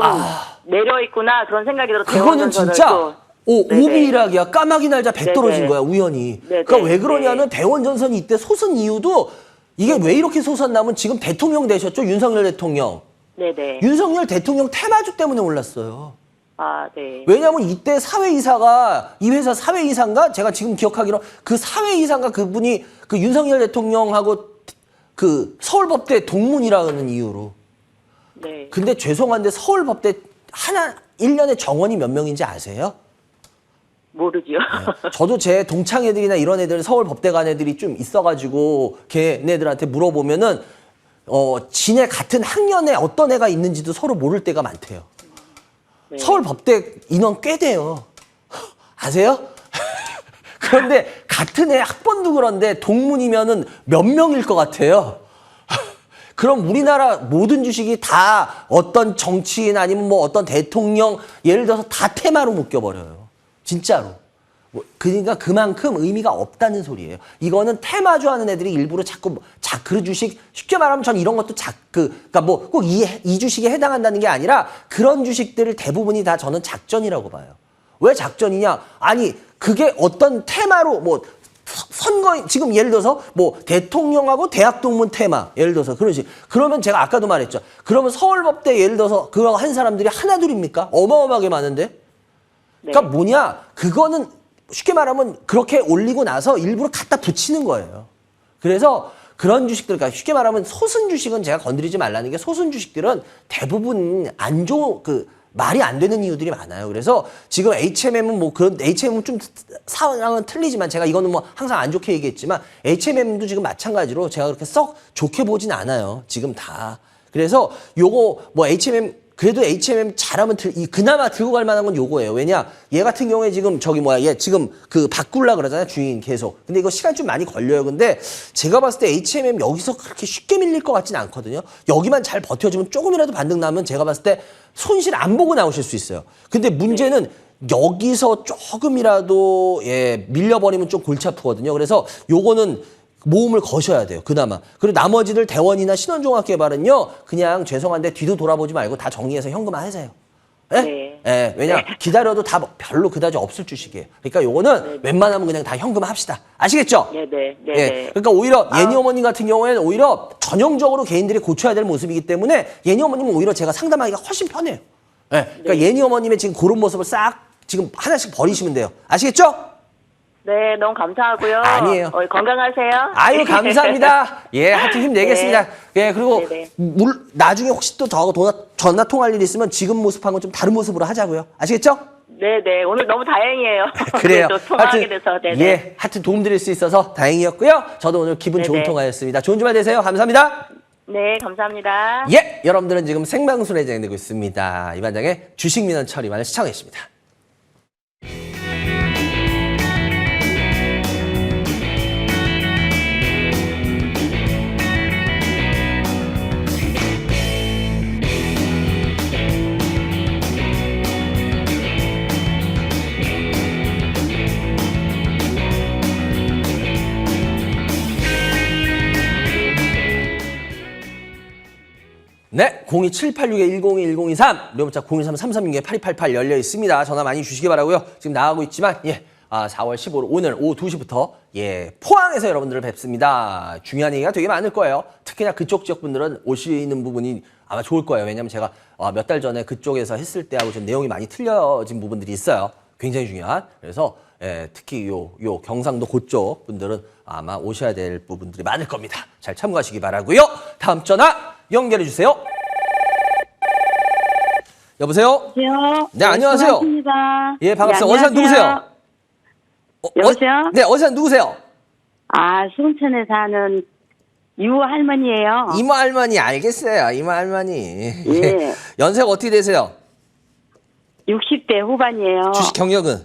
내려 있구나 그런 생각이 들어. 그거는 진짜 네네. 오비락이야. 까마귀 날자 배 떨어진 네네. 거야, 우연히. 네네. 그러니까 왜 그러냐면 네. 대원전선이 이때 솟은 이유도 이게 왜 이렇게 솟았냐면 지금 대통령 되셨죠? 윤석열 대통령. 네네. 윤석열 대통령 테마주 때문에 올랐어요. 아 네. 왜냐하면 이때 사회이사가 이 회사 사회이사인가 제가 지금 기억하기로 그 사회이사인가 그분이 그 윤석열 대통령하고 그 서울법대 동문이라는 이유로. 네. 근데 죄송한데 서울법대 1년에 정원이 몇 명인지 아세요? 모르죠. 저도 제 동창 애들이나 이런 애들 서울법대 간 애들이 좀 있어가지고 걔네들한테 물어보면은 지네 같은 학년에 어떤 애가 있는지도 서로 모를 때가 많대요. 네. 서울법대 인원 꽤 돼요. 아세요? 그런데 같은 애 학번도 그런데 동문이면은 몇 명일 것 같아요. 그럼 우리나라 모든 주식이 다 어떤 정치인 아니면 뭐 어떤 대통령 예를 들어서 다 테마로 묶여버려요. 진짜로. 그러니까 그만큼 의미가 없다는 소리예요. 이거는 테마주 하는 애들이 일부러 자꾸 그 주식 쉽게 말하면 전 이런 것도 그러니까 뭐 꼭 이 주식에 해당한다는 게 아니라 그런 주식들을 대부분이 다 저는 작전이라고 봐요. 왜 작전이냐? 아니 그게 어떤 테마로 뭐 선거 지금 예를 들어서 뭐 대통령하고 대학 동문 테마 예를 들어서 그런 식 그러면 제가 아까도 말했죠. 그러면 서울법대 예를 들어서 그거 한 사람들이 하나 둘입니까? 어마어마하게 많은데. 그러니까 뭐냐? 그거는 쉽게 말하면 그렇게 올리고 나서 일부러 갖다 붙이는 거예요. 그래서 그런 주식들, 그러니까 쉽게 말하면 소순 주식은 제가 건드리지 말라는 게 소순 주식들은 대부분 말이 안 되는 이유들이 많아요. 그래서 지금 HMM은 뭐 그런 HMM은 좀 상황은 틀리지만 제가 이거는 뭐 항상 안 좋게 얘기했지만 HMM도 지금 마찬가지로 제가 그렇게 썩 좋게 보진 않아요. 지금 다. 그래서 요거 뭐 HMM 그래도 HMM 잘하면 그나마 들고 갈 만한 건 요거예요. 왜냐? 얘 같은 경우에 지금 얘 지금 바꿀라 그러잖아요. 주인 계속. 근데 이거 시간 좀 많이 걸려요. 근데 제가 봤을 때 HMM 여기서 그렇게 쉽게 밀릴 것 같진 않거든요. 여기만 잘 버텨주면 조금이라도 반등 나면 제가 봤을 때 손실 안 보고 나오실 수 있어요. 근데 문제는 여기서 조금이라도 밀려버리면 좀 골치 아프거든요. 그래서 요거는 모험을 거셔야 돼요. 그나마. 그리고 나머지들 대원이나 신원종합개발은요. 그냥 죄송한데 뒤도 돌아보지 말고 다 정리해서 현금화 하세요. 예? 네. 예, 왜냐 기다려도 다 별로 그다지 없을 주식이에요. 그러니까 요거는 웬만하면 그냥 다 현금화 합시다. 아시겠죠? 네네. 네. 예. 그러니까 오히려 예니 어머님 같은 경우에는 오히려 전형적으로 개인들이 고쳐야 될 모습이기 때문에 예니 어머님은 오히려 제가 상담하기가 훨씬 편해요. 예. 그러니까 예니 어머님의 지금 그런 모습을 싹 지금 하나씩 버리시면 돼요. 아시겠죠? 네, 너무 감사하고요. 아니에요. 건강하세요. 아유 감사합니다. 예, 하여튼 힘내겠습니다. 예, 그리고 네네. 나중에 혹시 또 저하고 전화 통할 일 있으면 지금 모습하고는 좀 다른 모습으로 하자고요. 아시겠죠? 네네. 오늘 너무 다행이에요. 그래요. 또 통화하게 돼서. 네네. 예, 하여튼 도움 드릴 수 있어서 다행이었고요. 저도 오늘 기분 좋은 네네. 통화였습니다. 좋은 주말 되세요. 감사합니다. 네, 감사합니다. 예, 여러분들은 지금 생방송에 진행되고 있습니다. 이반장의 주식민원 처리만을 시청해 주십니다. 네, 02786-1023, 료문자 013-336-8288 열려 있습니다. 전화 많이 주시기 바라고요. 지금 나가고 있지만 4월 15일 오늘 오후 2시부터 포항에서 여러분들을 뵙습니다. 중요한 얘기가 되게 많을 거예요. 특히나 그쪽 지역 분들은 오시는 부분이 아마 좋을 거예요. 왜냐하면 제가 몇 달 전에 그쪽에서 했을 때하고 좀 내용이 많이 틀려진 부분들이 있어요. 굉장히 중요한. 그래서 특히 요 경상도 그쪽 분들은 아마 오셔야 될 부분들이 많을 겁니다. 잘 참고하시기 바라고요. 다음 전화 연결해 주세요. 여보세요? 여보세요? 네, 안녕하세요. 반갑습니다. 예, 반갑습니다. 네, 어디서 누구세요? 여보세요? 네, 어디서 누구세요? 순천에 사는 유 할머니예요. 이모 할머니 알겠어요. 이모 할머니. 예. 연세가 어떻게 되세요? 60대 후반이에요. 주식 경력은?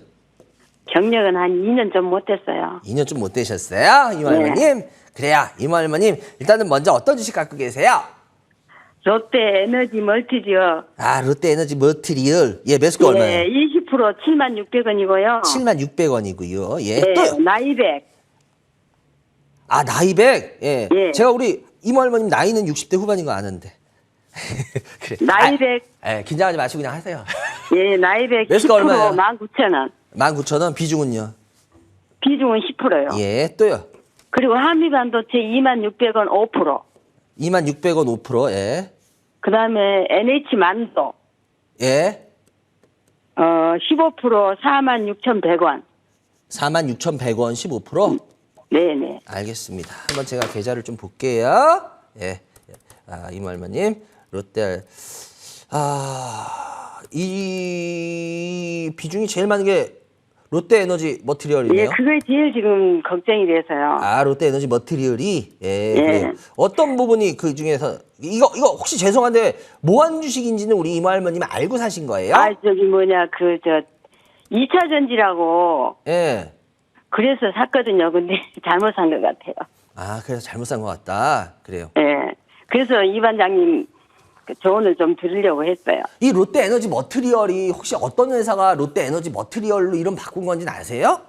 경력은 한 2년 좀 못했어요. 2년 좀 못 되셨어요? 이모 할머님? 그래요. 이모 할머님, 일단은 먼저 어떤 주식 갖고 계세요? 롯데 에너지 멀티지요. 아, 롯데에너지 머티리얼. 예, 매수가 얼마예요? 예, 20% 76,600원이고요. 76,600원이고요. 예, 예, 또요? 나이백. 아, 나이백. 예. 예. 제가 우리 이모 할머님 나이는 60대 후반인 거 아는데. 그래. 나이백. 예, 긴장하지 마시고 그냥 하세요. 예, 나이백 10% 매수가 얼마예요? 19,000원. 19,000원, 비중은요? 비중은 10%요. 예, 또요? 그리고 한미반도체 26,000원 5%. 26,000원 5%, 예. 그 다음에 NH만도 예. 15% 46,100원. 46,100원 15%? 네네. 알겠습니다. 한번 제가 계좌를 좀 볼게요. 예. 아, 이모 할머님, 롯데, 이 비중이 제일 많은 게 롯데에너지 머티리얼이네요. 예, 그게 제일 지금 걱정이 돼서요. 아, 롯데에너지 머티리얼이? 예, 예. 그래요. 어떤 부분이 그 중에서, 이거 혹시 죄송한데, 뭐 하는 주식인지는 우리 이모 할머님 알고 사신 거예요? 저기 2차 전지라고 예. 그래서 샀거든요. 근데 잘못 산 것 같아요. 아, 그래서 잘못 산 것 같다. 그래요. 예. 그래서 이 반장님 그 조언을 좀 드리려고 했어요. 이 롯데에너지 머티리얼이 혹시 어떤 회사가 롯데에너지 머티리얼로 이름 바꾼 건지는 아세요?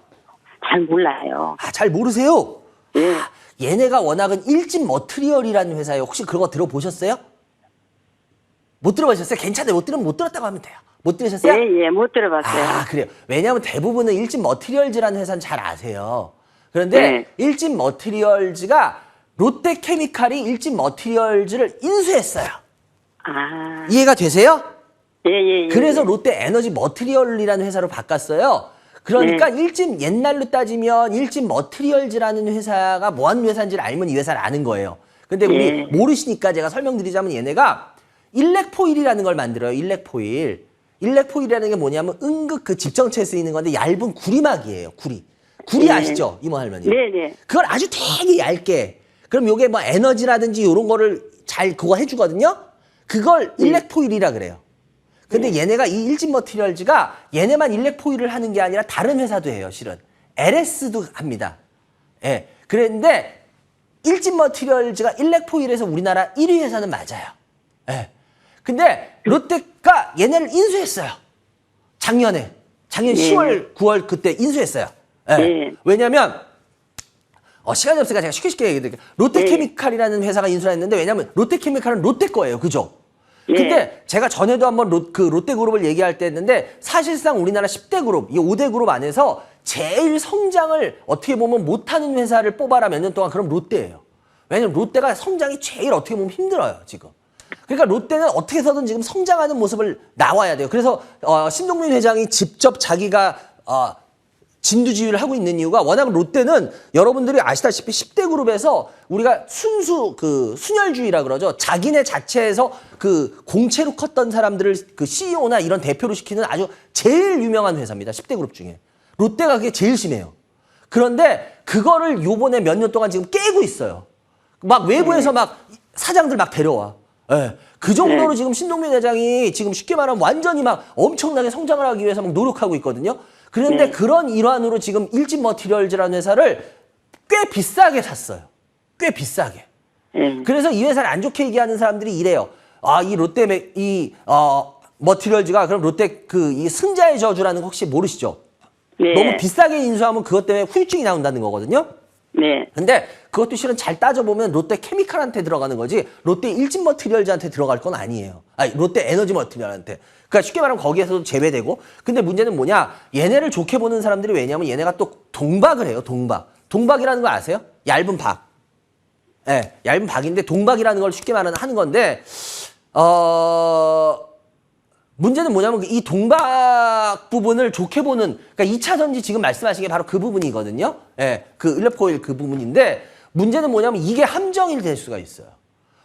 잘 몰라요. 아, 잘 모르세요? 예. 얘네가 워낙은 일진 머티리얼이라는 회사예요. 혹시 그거 들어보셨어요? 못 들어보셨어요? 괜찮아요. 못 들으면 못 들었다고 하면 돼요. 못 들으셨어요? 예, 못 들어봤어요. 아, 그래요. 왜냐하면 대부분은 일진 머티리얼즈라는 회사는 잘 아세요. 그런데 네. 일진 머티리얼즈가 롯데케미칼이 일진 머티리얼즈를 인수했어요. 아, 이해가 되세요? 예. 그래서 롯데 에너지 머티리얼이라는 회사로 바꿨어요. 그러니까 일진 옛날로 따지면 일진 머티리얼즈라는 회사가 뭐 하는 회사인지를 알면 이 회사를 아는 거예요. 근데 우리 예. 모르시니까 제가 설명드리자면 얘네가 일렉포일이라는 걸 만들어요. 일렉포일. 일렉포일이라는 게 뭐냐면 은극 그 집정체에 쓰이는 건데 얇은 구리막이에요. 구리. 구리 아시죠? 이모 할머니. 네네. 그걸 아주 되게 얇게. 그럼 요게 뭐 에너지라든지 이런 거를 잘 그거 해주거든요. 그걸 일렉포일이라 그래요. 근데 얘네가 이 일진 머티리얼즈가 얘네만 일렉포일을 하는 게 아니라 다른 회사도 해요, 실은. LS도 합니다. 예. 그런데 일진 머티리얼즈가 일렉포일에서 우리나라 1위 회사는 맞아요. 예. 근데 롯데가 얘네를 인수했어요. 작년 10월, 9월 그때 인수했어요. 예. 네. 왜냐면 시간이 없으니까 제가 쉽게 얘기해드릴게요. 롯데케미칼이라는 회사가 인수를 했는데 왜냐면 롯데케미칼은 롯데 거예요. 그죠? 예. 근데 제가 전에도 한번 롯데그룹을 얘기할 때 했는데 사실상 우리나라 10대 그룹, 이 5대 그룹 안에서 제일 성장을 어떻게 보면 못하는 회사를 뽑아라 몇 년 동안 그럼 롯데예요. 왜냐면 롯데가 성장이 제일 어떻게 보면 힘들어요, 지금. 그러니까 롯데는 어떻게 해서든 지금 성장하는 모습을 나와야 돼요. 그래서 신동민 회장이 직접 자기가 진두지휘를 하고 있는 이유가 워낙 롯데는 여러분들이 아시다시피 10대 그룹에서 우리가 순수 그 순혈주의라 그러죠. 자기네 자체에서 그 공채로 컸던 사람들을 그 CEO나 이런 대표로 시키는 아주 제일 유명한 회사입니다. 10대 그룹 중에. 롯데가 그게 제일 심해요. 그런데 그거를 요번에 몇 년 동안 지금 깨고 있어요. 막 외부에서 막 사장들 막 데려와. 예. 그 정도로 지금 신동민 회장이 지금 쉽게 말하면 완전히 막 엄청나게 성장을 하기 위해서 막 노력하고 있거든요. 그런데 그런 일환으로 지금 일진 머티리얼즈라는 회사를 꽤 비싸게 샀어요. 꽤 비싸게. 그래서 이 회사를 안 좋게 얘기하는 사람들이 이래요. 이 롯데 머티리얼즈가 그럼 롯데 이 승자의 저주라는 거 혹시 모르시죠? 네. 너무 비싸게 인수하면 그것 때문에 후유증이 나온다는 거거든요. 네. 근데 그것도 실은 잘 따져보면 롯데 케미칼한테 들어가는 거지 롯데 일진 머티리얼즈한테 들어갈 건 아니에요. 롯데 에너지 머티리얼한테. 그러니까 쉽게 말하면 거기에서도 제외되고. 근데 문제는 뭐냐? 얘네를 좋게 보는 사람들이 왜냐면 얘네가 또 동박을 해요. 동박이라는 거 아세요? 얇은 박. 예, 얇은 박인데 동박이라는 걸 쉽게 말하는 하는 건데 문제는 뭐냐면 이 동박 부분을 좋게 보는, 그러니까 2차 전지 지금 말씀하신 게 바로 그 부분이거든요. 예, 그 일렉포일 그 부분인데 문제는 뭐냐면 이게 함정이 될 수가 있어요.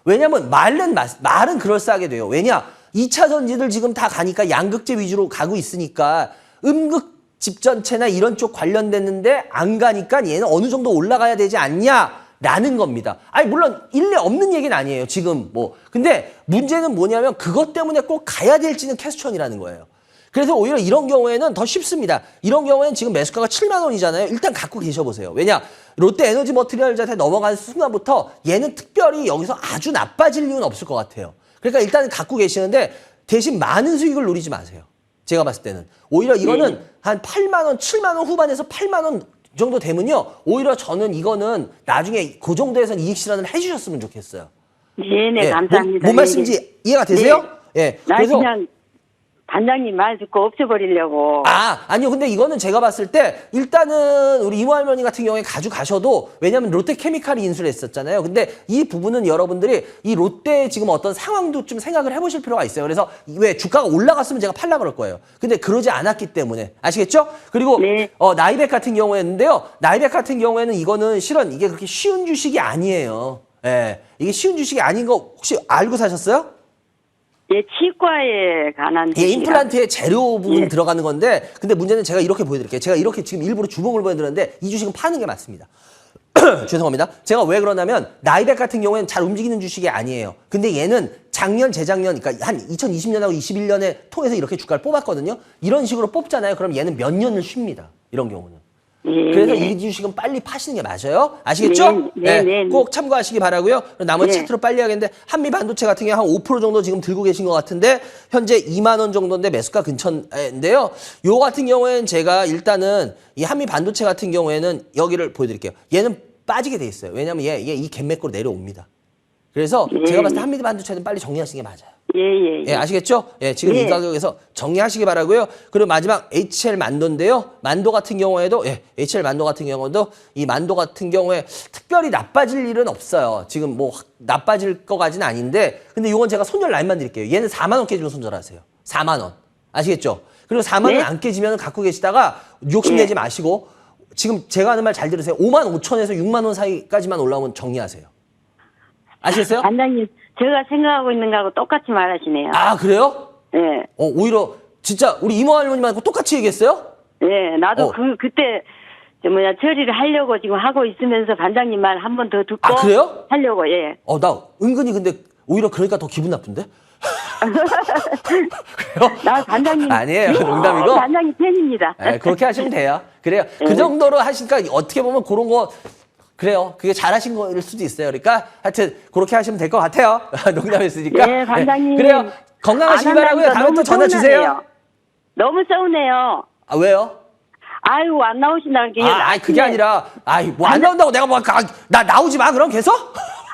왜냐면 말은 그럴싸하게 돼요. 왜냐? 2차 전지들 지금 다 가니까 양극재 위주로 가고 있으니까 음극 집전체나 이런 쪽 관련됐는데 안 가니까 얘는 어느 정도 올라가야 되지 않냐라는 겁니다. 아니 물론 일례 없는 얘기는 아니에요. 지금 뭐. 근데 문제는 뭐냐면 그것 때문에 꼭 가야 될지는 퀘스천이라는 거예요. 그래서 오히려 이런 경우에는 더 쉽습니다. 이런 경우에는 지금 매수가가 7만 원이잖아요. 일단 갖고 계셔보세요. 왜냐? 롯데 에너지 머티리얼즈한테 넘어간 순간부터 얘는 특별히 여기서 아주 나빠질 이유는 없을 것 같아요. 그러니까 일단 갖고 계시는데 대신 많은 수익을 노리지 마세요. 제가 봤을 때는. 오히려 이거는 한 8만 원, 7만 원 후반에서 8만 원 정도 되면요. 오히려 저는 이거는 나중에 그 정도에선 이익 실현을 해주셨으면 좋겠어요. 네네, 예, 감사합니다. 뭔 말씀인지 이해가 되세요? 예. 나 그래서 그냥 반장님 말 듣고 없애버리려고. 아니요. 근데 이거는 제가 봤을 때 일단은 우리 이모 할머니 같은 경우에 가져가셔도 왜냐하면 롯데케미칼이 인수를 했었잖아요. 근데 이 부분은 여러분들이 이 롯데의 지금 어떤 상황도 좀 생각을 해보실 필요가 있어요. 그래서 왜 주가가 올라갔으면 제가 팔라 그럴 거예요. 근데 그러지 않았기 때문에 아시겠죠? 그리고 네. 나이백 같은 경우였는데요. 나이백 같은 경우에는 이거는 실은 이게 그렇게 쉬운 주식이 아니에요. 예, 이게 쉬운 주식이 아닌 거 혹시 알고 사셨어요? 예, 치과에 관한. 예, 임플란트의 재료 부분 예. 들어가는 건데, 근데 문제는 제가 이렇게 보여드릴게요. 제가 이렇게 지금 일부러 주먹을 보여드렸는데, 이 주식은 파는 게 맞습니다. 죄송합니다. 제가 왜 그러냐면, 나이백 같은 경우에는 잘 움직이는 주식이 아니에요. 근데 얘는 작년, 재작년, 그러니까 한 2020년하고 21년에 통해서 이렇게 주가를 뽑았거든요. 이런 식으로 뽑잖아요. 그럼 얘는 몇 년을 쉽니다. 이런 경우는. 예. 그래서 이 주식은 빨리 파시는 게 맞아요. 아시겠죠? 네. 꼭 참고하시기 바라고요. 나머지 네. 차트로 빨리 하겠는데 한미 반도체 같은 경우 한 5% 정도 지금 들고 계신 것 같은데 현재 2만 원 정도인데 매수가 근처인데요. 요 같은 경우에는 제가 일단은 이 한미 반도체 같은 경우에는 여기를 보여드릴게요. 얘는 빠지게 돼 있어요. 왜냐하면 얘 이 갭맥으로 내려옵니다. 그래서 제가 봤을 때 한미 반도체는 빨리 정리하시는 게 맞아요. 예. 예, 아시겠죠? 예, 지금 예. 이 가격에서 정리하시기 바라고요. 그리고 마지막 HL 만도인데요. 만도 같은 경우에도 HL 만도 같은 경우도 이 만도 같은 경우에 특별히 나빠질 일은 없어요. 지금 뭐 나빠질 거까지는 아닌데 근데 이건 제가 손절 라인만 드릴게요. 얘는 4만 원 깨지면 손절하세요. 4만 원. 아시겠죠? 그리고 4만 원 네. 안 깨지면 갖고 계시다가 욕심내지 마시고 지금 제가 하는 말 잘 들으세요. 5만 5천에서 6만 원 사이까지만 올라오면 정리하세요. 아시겠어요? 반장님, 제가 생각하고 있는 거하고 똑같이 말하시네요. 아, 그래요? 예. 오히려 진짜 우리 이모 할머님하고 똑같이 얘기했어요? 예, 나도 어. 그때 처리를 하려고 지금 하고 있으면서 반장님 말 한 번 더 듣고. 아, 그래요? 하려고, 예. 나 은근히 근데 오히려 그러니까 더 기분 나쁜데? 그래요? 나 반장님. 아니에요. 농담이고. 반장님 팬입니다. 그렇게 하시면 돼요. 그래요. 그 정도로 하시니까 어떻게 보면 그런 거 그래요. 그게 잘하신 거일 수도 있어요. 그러니까 하여튼 그렇게 하시면 될 것 같아요. 농담했으니까. 네, 반장님. 그래요. 건강하시기 안 바라고요. 한다니까 다음에 또 너무 전화 주세요. 서운하네요. 너무 서운해요. 아, 왜요? 아유, 안 나오신다는 게. 그게 아니라, 뭐 안 나온다고 내가 나 나오지 마, 그럼 계속?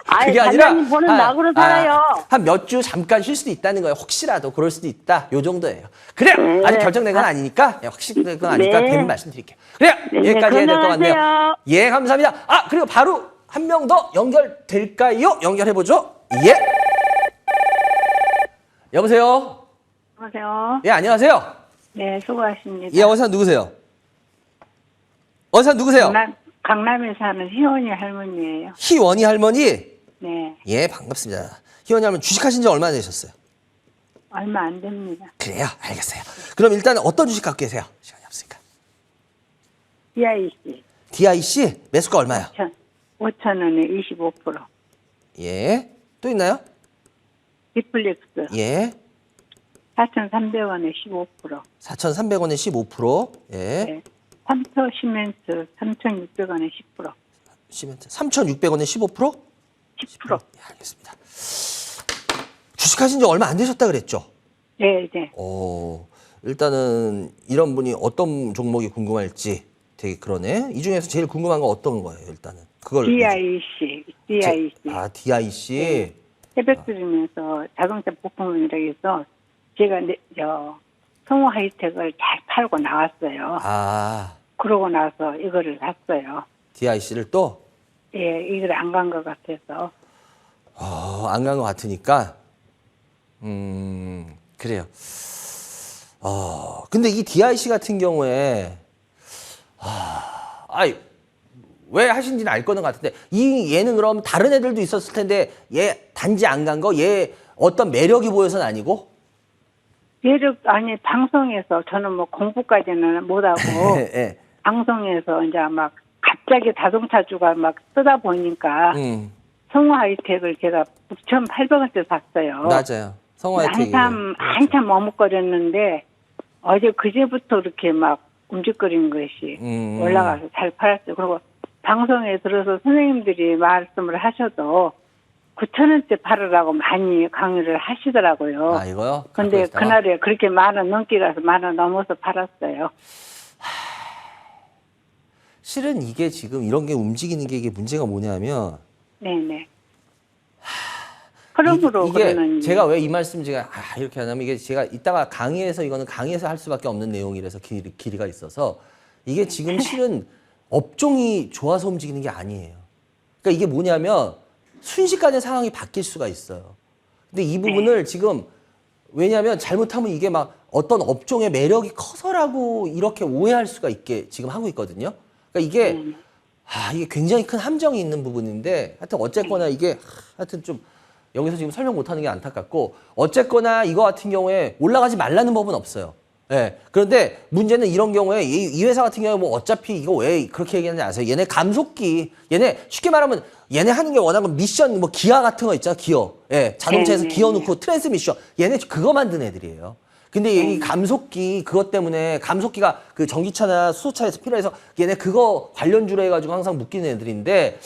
아이, 그게 아니라. 반장님 보는 낙으로 살아요. 한 몇 주 잠깐 쉴 수도 있다는 거예요. 혹시라도 그럴 수도 있다. 요 정도예요. 그래요. 네. 아직 결정된 건 아니니까, 확실된 건 아니니까, 네. 되면 말씀드릴게요. 그래요. 네, 여기까지 해야 될 것 같네요. 건강하세요. 예, 감사합니다. 그리고 바로 한 명 더 연결될까요? 연결해보죠. 예. 여보세요? 안녕하세요. 예, 안녕하세요. 네, 수고하십니다. 예, 어디서 누구세요? 어디서 누구세요? 강남에 사는 희원이 할머니예요. 희원이 할머니. 네, 예, 반갑습니다. 희원이 할머니 주식하신 지 얼마나 되셨어요? 얼마 안 됩니다. 그래요? 알겠어요. 그럼 일단 어떤 주식 갖고 계세요? 시간이 없으니까. DIC DIC 매수가 얼마요? 5,000원에 25%. 예. 또 있나요? 디플렉스 예. 4,300원에 15%. 4,300원에 15%. 예. 네. 3터 시멘트 3,600원에 10%. 시멘트 3,600원에 15%? 10%. 예, 알겠습니다. 주식하신 지 얼마 안 되셨다 그랬죠? 네, 네. 일단은 이런 분이 어떤 종목이 궁금할지 되게 그러네. 이 중에서 제일 궁금한 건 어떤 거예요, 일단은? 그걸 DIC. DIC. 새벽 들으면서 자동차 부품이라 해서 제가 성우 하이텍을 잘 팔고 나왔어요. 그러고 나서 이거를 샀어요. DIC를 또? 예, 이걸 안 간 것 같아서. 안 간 것 같으니까. 그래요. 근데 이 DIC 같은 경우에, 왜 하신지는 알 거는 같은데, 얘는 그럼 다른 애들도 있었을 텐데, 얘 단지 안 간 거, 얘 어떤 매력이 보여서는 아니고? 매력, 아니, 방송에서 저는 뭐 공부까지는 못하고, 예. 방송에서 이제 막 갑자기 자동차주가 막 쓰다 보니까, 성우 하이텍을 제가 9,800원대 샀어요. 맞아요. 성화혜택이. 한참 머뭇거렸는데, 어제 그제부터 이렇게 막 움직거리는 것이 올라가서 잘 팔았어요. 그리고 방송에 들어서 선생님들이 말씀을 하셔도 9,000원대 팔으라고 많이 강의를 하시더라고요. 아, 이거요? 근데 갖고 있다가? 그날에 그렇게 10,000원 넘게 가서 10,000원 넘어서 팔았어요. 실은 이게 지금 이런 게 움직이는 게 이게 문제가 뭐냐면 네네. 흐름으로 이게 그러는 제가 왜 이 말씀 제가 이렇게 하냐면 이게 제가 이따가 강의에서 이거는 강의에서 할 수밖에 없는 내용이라서 길이가 있어서 이게 지금 실은 업종이 좋아서 움직이는 게 아니에요. 그러니까 이게 뭐냐면 순식간에 상황이 바뀔 수가 있어요. 근데 이 부분을 지금 왜냐하면 잘못하면 이게 막 어떤 업종의 매력이 커서라고 이렇게 오해할 수가 있게 지금 하고 있거든요. 그러니까 이게 굉장히 큰 함정이 있는 부분인데 하여튼 어쨌거나 이게 하여튼 좀 여기서 지금 설명 못하는 게 안타깝고 어쨌거나 이거 같은 경우에 올라가지 말라는 법은 없어요. 예. 그런데 문제는 이런 경우에 이 회사 같은 경우에 뭐 어차피 이거 왜 그렇게 얘기하는지 아세요? 얘네 감속기, 얘네 쉽게 말하면 얘네 하는 게 워낙은 미션 뭐 기아 같은 거 있잖아, 기어. 예. 자동차에서 기어 넣고 트랜스미션. 얘네 그거 만든 애들이에요. 근데 이 감속기 그것 때문에 감속기가 그 전기차나 수소차에서 필요해서 얘네 그거 관련주로 해가지고 항상 묶이는 애들인데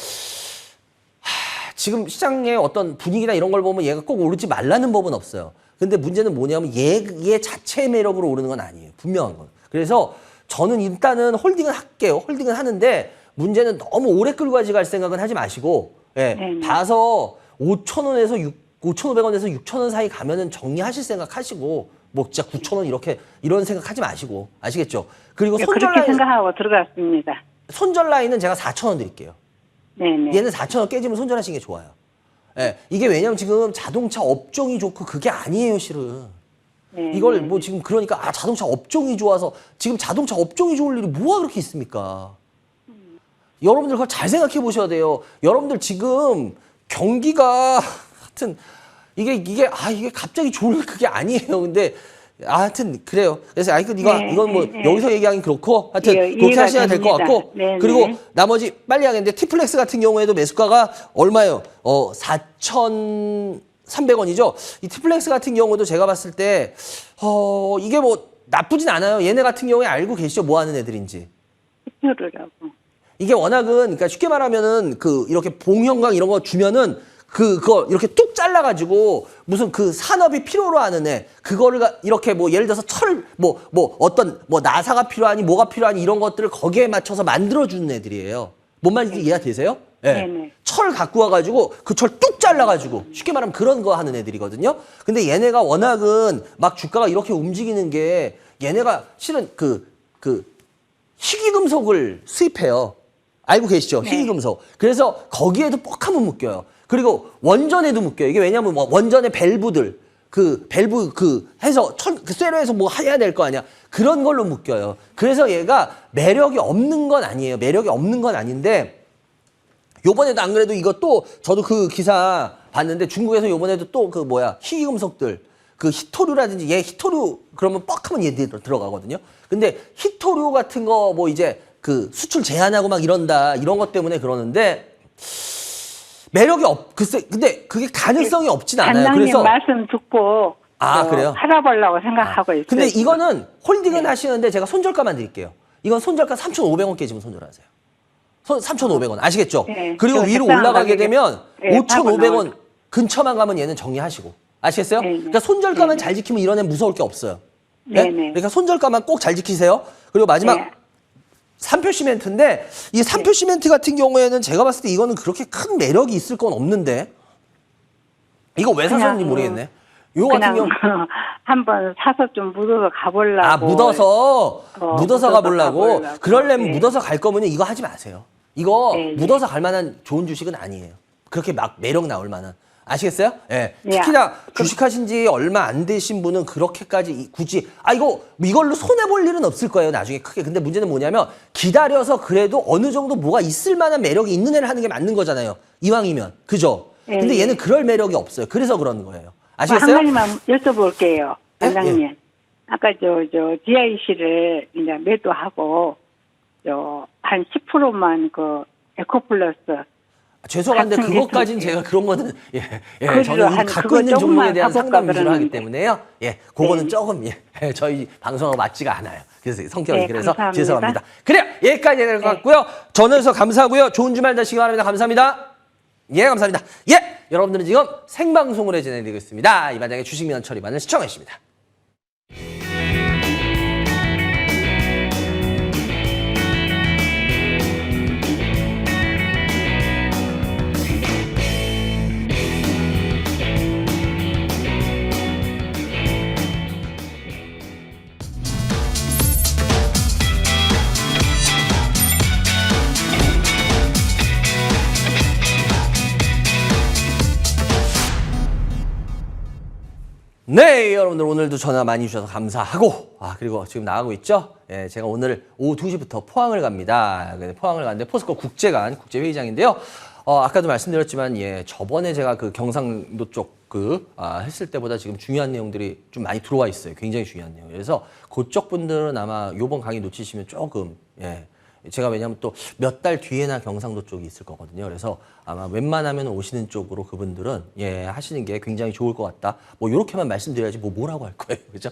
지금 시장의 어떤 분위기나 이런 걸 보면 얘가 꼭 오르지 말라는 법은 없어요. 근데 문제는 뭐냐면 얘 자체의 매력으로 오르는 건 아니에요. 분명한 건. 그래서 저는 일단은 홀딩은 할게요. 홀딩은 하는데 문제는 너무 오래 끌고 갈 생각은 하지 마시고 예, 봐서 5,000원에서 5,500원에서 6,000원 사이 가면은 정리하실 생각 하시고 뭐 진짜 9,000원 이렇게 이런 생각 하지 마시고 아시겠죠? 그리고 손절 그렇게 라인 생각하고 들어갔습니다. 손절 라인은 제가 4,000원 드릴게요. 네네. 얘는 4,000원 깨지면 손절하시는 게 좋아요. 예, 이게 왜냐면 지금 자동차 업종이 좋고 그게 아니에요, 실은. 이걸 뭐 지금 그러니까 자동차 업종이 좋아서 지금 자동차 업종이 좋을 일이 뭐가 그렇게 있습니까? 여러분들 그걸 잘 생각해 보셔야 돼요. 여러분들 지금 경기가 하여튼 이게 갑자기 좋을 그게 아니에요. 근데 하여튼 그래요. 그래서 이건 뭐 여기서 얘기하긴 그렇고 하여튼 그렇게 하셔야 될 것 같고 그리고 나머지 빨리 하겠는데 티플렉스 같은 경우에도 매수가가 얼마예요? 4,300원이죠. 이 티플렉스 같은 경우도 제가 봤을 때 이게 뭐 나쁘진 않아요. 얘네 같은 경우에 알고 계시죠? 뭐 하는 애들인지. 히토르라고. 이게 워낙은 그러니까 쉽게 말하면은 이렇게 봉형광 이런 거 주면은 그거 이렇게 뚝 잘라가지고 무슨 그 산업이 필요로 하는 애 그거를 이렇게 뭐 예를 들어서 어떤 나사가 필요하니 뭐가 필요하니 이런 것들을 거기에 맞춰서 만들어주는 애들이에요. 뭔 말인지 이해가 되세요? 네. 철 갖고 와가지고 그 철 뚝 잘라가지고 쉽게 말하면 그런 거 하는 애들이거든요. 근데 얘네가 워낙은 막 주가가 이렇게 움직이는 게 얘네가 실은 희귀금속을 수입해요. 알고 계시죠? 희귀금속. 그래서 거기에도 뻑하면 묶여요. 그리고 원전에도 묶여요. 이게 왜냐면 뭐 원전의 밸브들, 밸브 해서 쇠로해서 뭐 해야 될 거 아니야. 그런 걸로 묶여요. 그래서 얘가 매력이 없는 건 아니에요. 매력이 없는 건 아닌데, 요번에도 안 그래도 이것도 저도 그 기사 봤는데 중국에서 요번에도 또 희귀금속들, 히토류라든지 얘 히토류 그러면 뻑하면 얘 들어가거든요. 근데 히토류 같은 거 뭐 이제 수출 제한하고 막 이런다. 이런 것 때문에 그러는데, 매력이 글쎄, 근데 그게 가능성이 없진 않아요. 단장님 그래서 말씀 듣고 그래요? 팔아보려고 생각하고 있어요. 근데 이거는 홀딩은 하시는데 제가 손절가만 드릴게요. 이건 손절가 3,500원 깨지면 손절하세요. 3,500원 아시겠죠? 그리고 위로 올라가게 되면 5,500원 근처만 가면 얘는 정리하시고 아시겠어요? 그러니까 손절가만 잘 지키면 이런 애 무서울 게 없어요. 그러니까 손절가만 꼭 잘 지키세요. 그리고 마지막 삼표 시멘트인데 이 삼표 시멘트 같은 경우에는 제가 봤을 때 이거는 그렇게 큰 매력이 있을 건 없는데 이거 왜 사셨는지 모르겠네. 요 같은 경우 한번 사서 좀 묻어서 가보려고. 묻어서 가보려고. 그러려면 묻어서 갈 거면 이거 하지 마세요. 이거 묻어서 갈 만한 좋은 주식은 아니에요. 그렇게 막 매력 나올 만한. 아시겠어요? 예. 특히나 주식하신 지 얼마 안 되신 분은 그렇게까지 굳이 이걸로 손해볼 일은 없을 거예요. 나중에 크게. 근데 문제는 뭐냐면 기다려서 그래도 어느 정도 뭐가 있을 만한 매력이 있는 애를 하는 게 맞는 거잖아요. 이왕이면. 그죠? 근데 얘는 그럴 매력이 없어요. 그래서 그러는 거예요. 아시겠어요? 한 가지만 여쭤볼게요. 단장님. 아까 GIC를 이제 매도하고 한 10%만 에코플러스 죄송한데 같은 게 그것까지는 좀- 제가 그런 거는 그거를 저는 한 갖고 그거 있는 종목에 조금만 대한 가볼까 상담 위주로 하기 그러는데. 때문에요. 그거는 네. 조금 저희 방송하고 맞지가 않아요. 그래서 성격이 네, 그래서 감사합니다. 죄송합니다. 그래요. 여기까지 해야 될 것 같고요. 전화해서 감사하고요. 좋은 주말 되시기 바랍니다. 감사합니다. 예, 감사합니다. 예, 여러분들은 지금 생방송으로 진행되고 있습니다. 이반장의 주식민원 처리반을 시청해 주십니다. 네, 여러분들 오늘도 전화 많이 주셔서 감사하고 그리고 지금 나가고 있죠? 예, 제가 오늘 오후 2시부터 포항을 갑니다. 포항을 가는데 포스코 국제관 국제회의장인데요. 아까도 말씀드렸지만 저번에 제가 그 경상도 쪽 했을 때보다 지금 중요한 내용들이 좀 많이 들어와 있어요. 굉장히 중요한 내용. 그래서 그쪽 분들은 아마 요번 강의 놓치시면 조금 제가 왜냐하면 또 몇 달 뒤에나 경상도 쪽이 있을 거거든요. 그래서 아마 웬만하면 오시는 쪽으로 그분들은 하시는 게 굉장히 좋을 것 같다. 뭐 이렇게만 말씀드려야지 뭐라고 할 거예요, 그렇죠?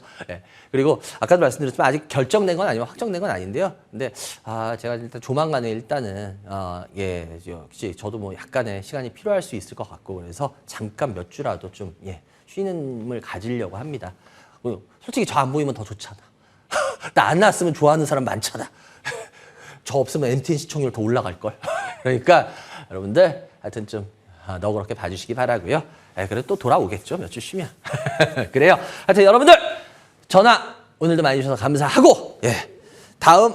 그리고 아까도 말씀드렸지만 아직 결정된 건 아니면 확정된 건 아닌데요. 근데 제가 일단 조만간에 일단은 역시 저도 뭐 약간의 시간이 필요할 수 있을 것 같고 그래서 잠깐 몇 주라도 좀 쉬는을 가지려고 합니다. 솔직히 저 안 보이면 더 좋잖아. 나 안 나왔으면 좋아하는 사람 많잖아. 저 없으면 MTN 시청률 더 올라갈걸. 그러니까 여러분들 하여튼 좀 너그럽게 봐주시기 바라고요. 그래도 또 돌아오겠죠. 몇 주 쉬면. 그래요. 하여튼 여러분들 전화 오늘도 많이 주셔서 감사하고 다음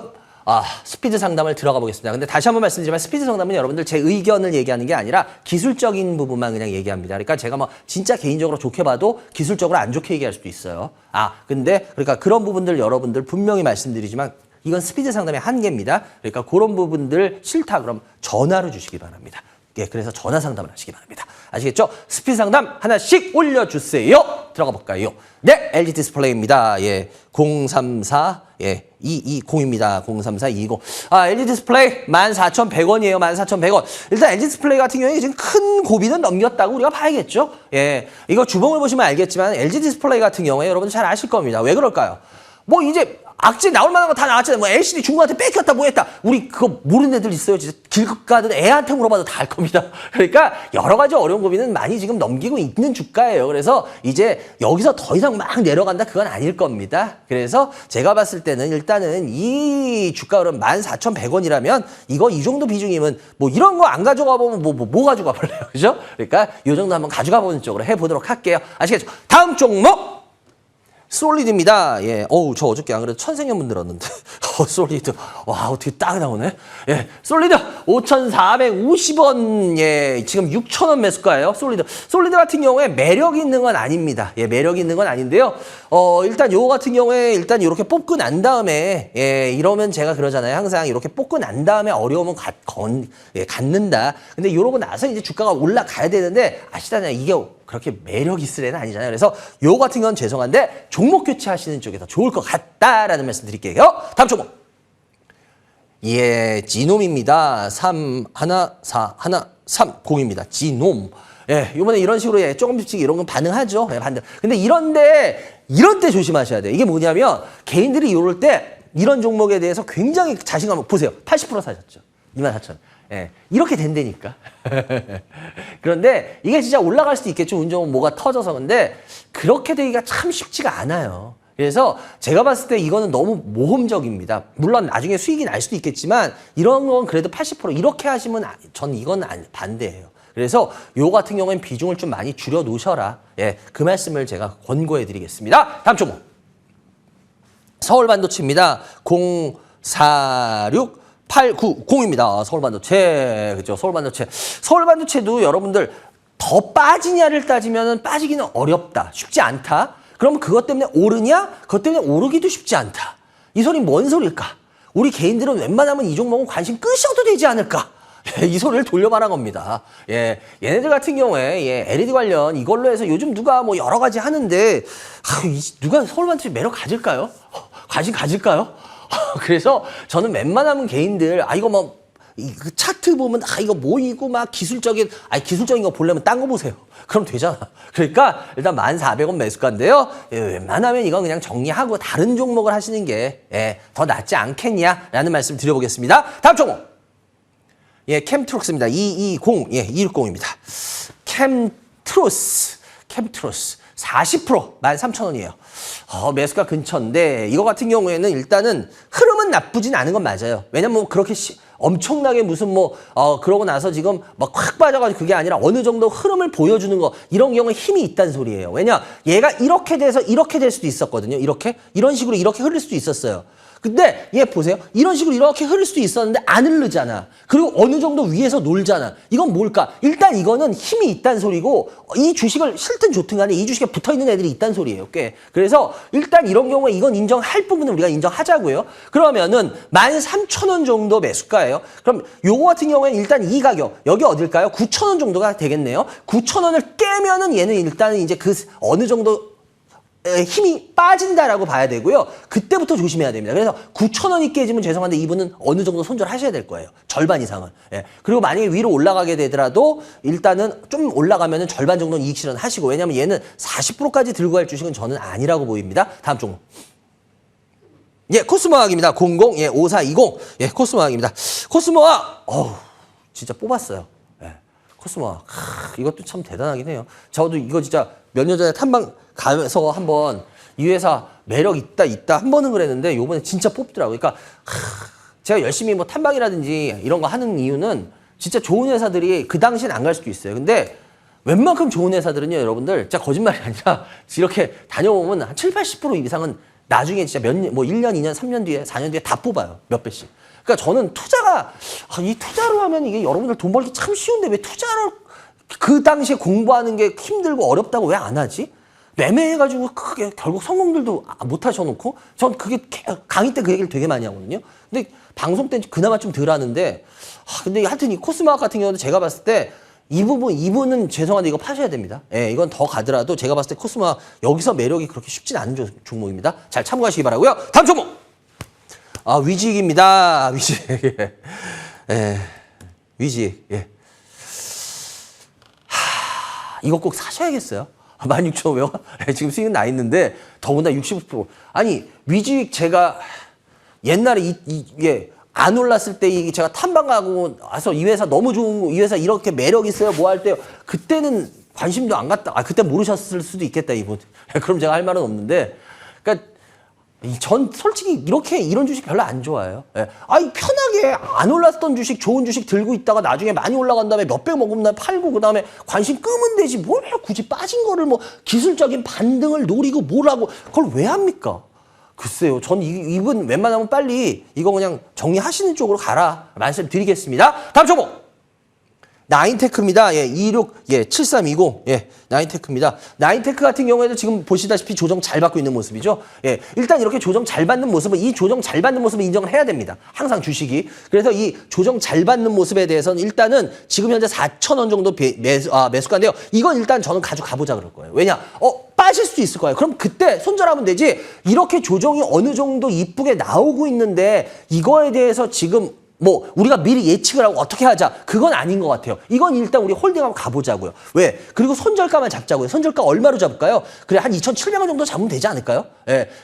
스피드 상담을 들어가 보겠습니다. 근데 다시 한번 말씀드리지만 스피드 상담은 여러분들 제 의견을 얘기하는 게 아니라 기술적인 부분만 그냥 얘기합니다. 그러니까 제가 뭐 진짜 개인적으로 좋게 봐도 기술적으로 안 좋게 얘기할 수도 있어요. 근데 그러니까 그런 부분들 여러분들 분명히 말씀드리지만 이건 스피드 상담의 한계입니다. 그러니까 그런 부분들 싫다 그럼 전화로 주시기 바랍니다. 그래서 전화 상담을 하시기 바랍니다. 아시겠죠? 스피드 상담 하나씩 올려주세요. 들어가 볼까요? 네, LG 디스플레이입니다. 034 220입니다. 034 220. LG 디스플레이 14,100원이에요. 14,100원. 일단 LG 디스플레이 같은 경우에 지금 큰 고비는 넘겼다고 우리가 봐야겠죠? 이거 주봉을 보시면 알겠지만 LG 디스플레이 같은 경우에 여러분들 잘 아실 겁니다. 왜 그럴까요? 뭐 이제 악재 나올 만한 거 다 나왔잖아요. 뭐 LCD 중국한테 뺏겼다 뭐 했다. 우리 그거 모르는 애들 있어요. 진짜 길 가든 애한테 물어봐도 다 알 겁니다. 그러니까 여러 가지 어려운 고비는 많이 지금 넘기고 있는 주가예요. 그래서 이제 여기서 더 이상 막 내려간다 그건 아닐 겁니다. 그래서 제가 봤을 때는 일단은 이 주가 흐름 14,100원이라면 이거 이 정도 비중이면 뭐 이런 거 안 가져가 보면 뭐 가져가 볼래요. 그죠? 그러니까 이 정도 한번 가져가 보는 쪽으로 해보도록 할게요. 아시겠죠? 다음 종목! 솔리드입니다. 저 어저께 안 그래도 천생연분 들었는데. 솔리드. 와, 어떻게 딱 나오네. 솔리드 5,450원. 지금 6,000원 매수가예요. 솔리드. 솔리드 같은 경우에 매력 있는 건 아닙니다. 매력 있는 건 아닌데요. 일단 요거 같은 경우에 일단 이렇게 뽑고 난 다음에, 이러면 제가 그러잖아요. 항상 이렇게 뽑고 난 다음에 어려움은 갖는다. 근데 이러고 나서 이제 주가가 올라가야 되는데, 아시잖아요. 이게 그렇게 매력 있을 애는 아니잖아요. 그래서 요 같은 건 죄송한데 종목 교체하시는 쪽이 더 좋을 것 같다라는 말씀 드릴게요. 다음 종목. 지놈입니다. 314130입니다. 지놈. 요번에 이런 식으로 조금씩 이런 건 반응하죠. 반등. 근데 이런 때 조심하셔야 돼요. 이게 뭐냐면 개인들이 이럴 때 이런 종목에 대해서 굉장히 자신감을 보세요. 80% 사셨죠. 24,000원. 이렇게 된다니까. 그런데 이게 진짜 올라갈 수도 있겠죠. 운정은 뭐가 터져서. 근데 그렇게 되기가 참 쉽지가 않아요. 그래서 제가 봤을 때 이거는 너무 모험적입니다. 물론 나중에 수익이 날 수도 있겠지만 이런 건 그래도 80% 이렇게 하시면 전 이건 반대예요. 그래서 요 같은 경우엔 비중을 좀 많이 줄여 놓으셔라. 그 말씀을 제가 권고해 드리겠습니다. 다음 종목. 서울반도체입니다. 046890입니다. 서울반도체. 그죠? 서울반도체. 서울반도체도 여러분들 더 빠지냐를 따지면 빠지기는 어렵다. 쉽지 않다. 그럼 그것 때문에 오르냐? 그것 때문에 오르기도 쉽지 않다. 이 소리 뭔 소리일까? 우리 개인들은 웬만하면 이 종목은 관심 끄셔도 되지 않을까? 이 소리를 돌려말한 겁니다. 얘네들 같은 경우에 LED 관련 이걸로 해서 요즘 누가 뭐 여러 가지 하는데 누가 서울반도체 매력 가질까요? 관심 가질까요? 그래서 저는 웬만하면 개인들 이거 뭐 그 차트 보면 이거 모이고 막 기술적인 거 보려면 딴 거 보세요. 그럼 되잖아. 그러니까 일단 14,000원 매수가인데요. 웬만하면 이건 그냥 정리하고 다른 종목을 하시는 게 더 낫지 않겠냐라는 말씀 드려보겠습니다. 다음 종목. 캠트록스입니다. 220입니다. 캠트로스 40% 13,000원이에요. 매수가 근처인데 이거 같은 경우에는 일단은 흐름은 나쁘진 않은 건 맞아요. 왜냐면 뭐 그렇게 엄청나게 무슨 그러고 나서 지금 막 확 빠져가지고 그게 아니라 어느 정도 흐름을 보여주는 거 이런 경우에 힘이 있다는 소리예요. 왜냐 얘가 이렇게 돼서 이렇게 될 수도 있었거든요. 이런 식으로 이렇게 흐를 수도 있었어요. 근데 얘 보세요. 이런 식으로 이렇게 흐를 수도 있었는데 안 흐르잖아. 그리고 어느 정도 위에서 놀잖아. 이건 뭘까? 일단 이거는 힘이 있다는 소리고 이 주식을 싫든 좋든 간에 이 주식에 붙어있는 애들이 있다는 소리예요. 꽤. 그래서 일단 이런 경우에 이건 인정할 부분은 우리가 인정하자고요. 그러면은 13,000원 정도 매수가예요. 그럼 요거 같은 경우에는 일단 이 가격 여기 어딜까요? 9,000원 정도가 되겠네요. 9,000원을 깨면은 얘는 일단은 이제 그 어느 정도 힘이 빠진다라고 봐야 되고요. 그때부터 조심해야 됩니다. 그래서 9,000원이 깨지면 죄송한데 이분은 어느 정도 손절하셔야 될 거예요. 절반 이상은. 그리고 만약에 위로 올라가게 되더라도 일단은 좀 올라가면은 절반 정도는 이익 실현하시고 왜냐면 얘는 40%까지 들고 갈 주식은 저는 아니라고 보입니다. 다음 종목. 코스모학입니다. 5420. 코스모학입니다. 코스모학. 진짜 뽑았어요. 코스모학. 이것도 참 대단하긴 해요. 저도 이거 진짜 몇 년 전에 탐방 가면서 한번 이 회사 매력 있다 한 번은 그랬는데 요번에 진짜 뽑더라고요. 그러니까 제가 열심히 뭐 탐방이라든지 이런 거 하는 이유는 진짜 좋은 회사들이 그 당시엔 안 갈 수도 있어요. 근데 웬만큼 좋은 회사들은요, 여러분들 진짜 거짓말이 아니라 이렇게 다녀보면 한 70-80% 이상은 나중에 진짜 1년, 2년, 3년 뒤에, 4년 뒤에 다 뽑아요. 몇 배씩. 그러니까 저는 투자가 이 투자로 하면 이게 여러분들 돈 벌기 참 쉬운데 왜 투자를 그 당시에 공부하는 게 힘들고 어렵다고 왜 안 하지? 매매해가지고 크게 결국 성공들도 못 하셔놓고 전 그게 강의 때 그 얘기를 되게 많이 하거든요. 근데 방송 때 그나마 좀 덜 하는데 근데 하여튼 이 코스모학 같은 경우도 제가 봤을 때 이분은 죄송한데 이거 파셔야 됩니다. 이건 더 가더라도 제가 봤을 때 코스모학 여기서 매력이 그렇게 쉽진 않은 종목입니다. 잘 참고하시기 바라고요. 다음 종목. 위직입니다. 위직. 위직. 이거 꼭 사셔야겠어요. 16,500원? 지금 수익은 나 있는데 더군다나 65%. 아니 위직 제가 옛날에 이게 안 올랐을 때 제가 탐방 가고 와서 이 회사 너무 좋은 거, 이 회사 이렇게 매력 있어요 뭐 할 때 그때는 관심도 안 갔다. 그때 모르셨을 수도 있겠다 이분. 그럼 제가 할 말은 없는데 그러니까 전 솔직히 이런 주식 별로 안 좋아해요. 편하게 안 올랐던 주식, 좋은 주식 들고 있다가 나중에 많이 올라간 다음에 몇백 먹으면 나 팔고 그 다음에 관심 끄면 되지. 뭘 굳이 빠진 거를 뭐 기술적인 반등을 노리고 뭘 하고 그걸 왜 합니까? 글쎄요. 전 이분 웬만하면 빨리 이거 그냥 정리하시는 쪽으로 가라 말씀드리겠습니다. 다음 종목. 나인테크입니다. 7320. 나인테크입니다. 나인테크 같은 경우에도 지금 보시다시피 조정 잘 받고 있는 모습이죠. 일단 이렇게 조정 잘 받는 모습은 이 조정 잘 받는 모습을 인정을 해야 됩니다. 항상 주식이. 그래서 이 조정 잘 받는 모습에 대해서는 일단은 지금 현재 4,000원 정도 매수가인데요. 이건 일단 저는 가져가보자 그럴 거예요. 왜냐? 빠질 수도 있을 거예요. 그럼 그때 손절하면 되지. 이렇게 조정이 어느 정도 이쁘게 나오고 있는데 이거에 대해서 지금 우리가 미리 예측을 하고 어떻게 하자. 그건 아닌 것 같아요. 이건 일단 우리 홀딩하고 가보자고요. 왜? 그리고 손절가만 잡자고요. 손절가 얼마로 잡을까요? 그래, 한 2,700원 정도 잡으면 되지 않을까요?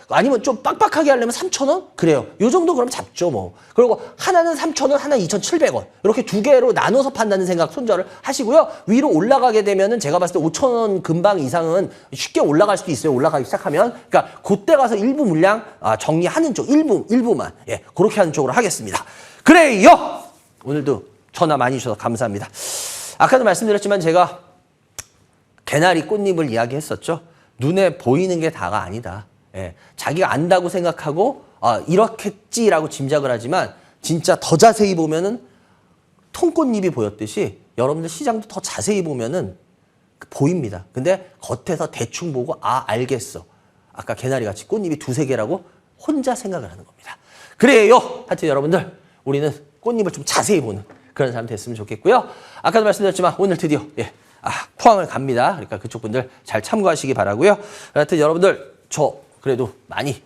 아니면 좀 빡빡하게 하려면 3,000원? 그래요. 요 정도 그럼 잡죠, 뭐. 그리고 하나는 3,000원, 하나는 2,700원. 이렇게 두 개로 나눠서 판다는 생각 손절을 하시고요. 위로 올라가게 되면은 제가 봤을 때 5,000원 근방 이상은 쉽게 올라갈 수도 있어요. 올라가기 시작하면. 그러니까 그때 가서 일부 물량 정리하는 쪽, 일부만. 그렇게 하는 쪽으로 하겠습니다. 그래요. 오늘도 전화 많이 주셔서 감사합니다. 아까도 말씀드렸지만 제가 개나리 꽃잎을 이야기했었죠. 눈에 보이는 게 다가 아니다. 자기가 안다고 생각하고 이렇겠지라고 짐작을 하지만 진짜 더 자세히 보면은 통꽃잎이 보였듯이 여러분들 시장도 더 자세히 보면은 보입니다. 근데 겉에서 대충 보고 알겠어. 아까 개나리같이 꽃잎이 2-3개라고 혼자 생각을 하는 겁니다. 그래요. 하여튼 여러분들 우리는 꽃잎을 좀 자세히 보는 그런 사람 됐으면 좋겠고요. 아까도 말씀드렸지만 오늘 드디어 포항을 갑니다. 그러니까 그쪽 분들 잘 참고하시기 바라고요. 하여튼 여러분들 저 그래도 많이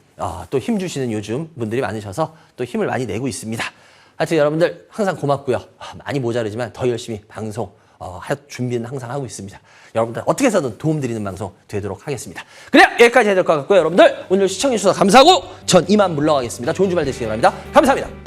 또 힘 주시는 요즘 분들이 많으셔서 또 힘을 많이 내고 있습니다. 하여튼 여러분들 항상 고맙고요. 많이 모자르지만 더 열심히 방송 할 준비는 항상 하고 있습니다. 여러분들 어떻게 해서든 도움드리는 방송 되도록 하겠습니다. 그래야 여기까지 해야 될 것 같고요. 여러분들 오늘 시청해주셔서 감사하고 전 이만 물러가겠습니다. 좋은 주말 되시기 바랍니다. 감사합니다.